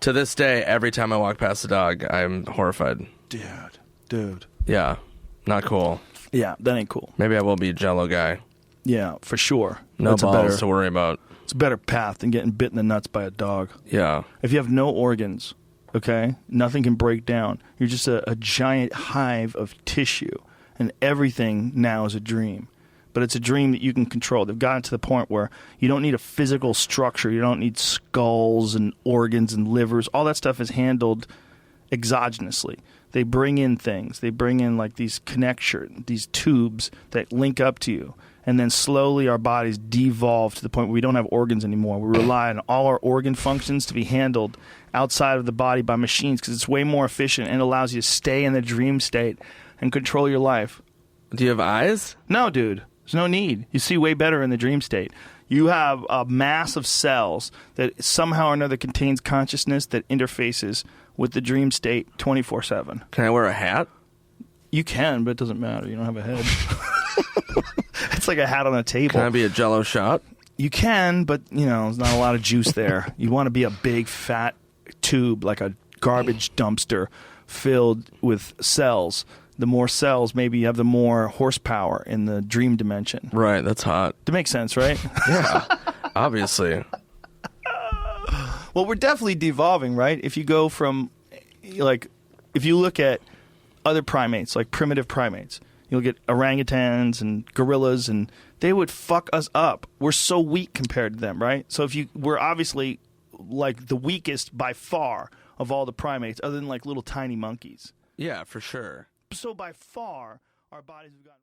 Speaker 14: to this day, every time I walk past a dog, I'm horrified.
Speaker 13: Dude.
Speaker 14: Yeah, not cool.
Speaker 13: Yeah, that ain't cool.
Speaker 14: Maybe I will be a Jello guy.
Speaker 13: Yeah, for sure.
Speaker 14: No
Speaker 13: That's
Speaker 14: balls to worry about.
Speaker 13: It's a better path than getting bit in the nuts by a dog.
Speaker 14: Yeah.
Speaker 13: If you have no organs, okay, nothing can break down. You're just a giant hive of tissue, and everything now is a dream. But it's a dream that you can control. They've gotten to the point where you don't need a physical structure. You don't need skulls and organs and livers. All that stuff is handled exogenously. They bring in things. They bring in like these connectors, these tubes that link up to you. And then slowly our bodies devolve to the point where we don't have organs anymore. We rely on all our organ functions to be handled outside of the body by machines because it's way more efficient and allows you to stay in the dream state and control your life.
Speaker 14: Do you have eyes?
Speaker 13: No, dude. There's no need. You see way better in the dream state. You have a mass of cells that somehow or another contains consciousness that interfaces with the dream state 24/7.
Speaker 14: Can I wear a hat?
Speaker 13: You can, but it doesn't matter. You don't have a head. It's like a hat on a table.
Speaker 14: Can I be a Jello shot?
Speaker 13: You can, but, there's not a lot of juice there. You want to be a big, fat tube, like a garbage dumpster filled with cells. The more cells, maybe you have the more horsepower in the dream dimension.
Speaker 14: Right, that's hot.
Speaker 13: That makes sense, right?
Speaker 14: Yeah, obviously.
Speaker 13: Well, we're definitely devolving, right? If you go from, if you look at other primates, like primitive primates, you'll get orangutans and gorillas, and they would fuck us up. We're so weak compared to them, right? So we're obviously like the weakest by far of all the primates, other than like little tiny monkeys.
Speaker 14: Yeah, for sure.
Speaker 13: So by far, our bodies have gotten...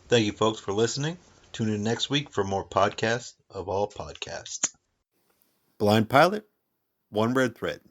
Speaker 1: Thank you, folks, for listening. Tune in next week for more podcasts of all podcasts.
Speaker 2: Blind Pilot, One Red Thread.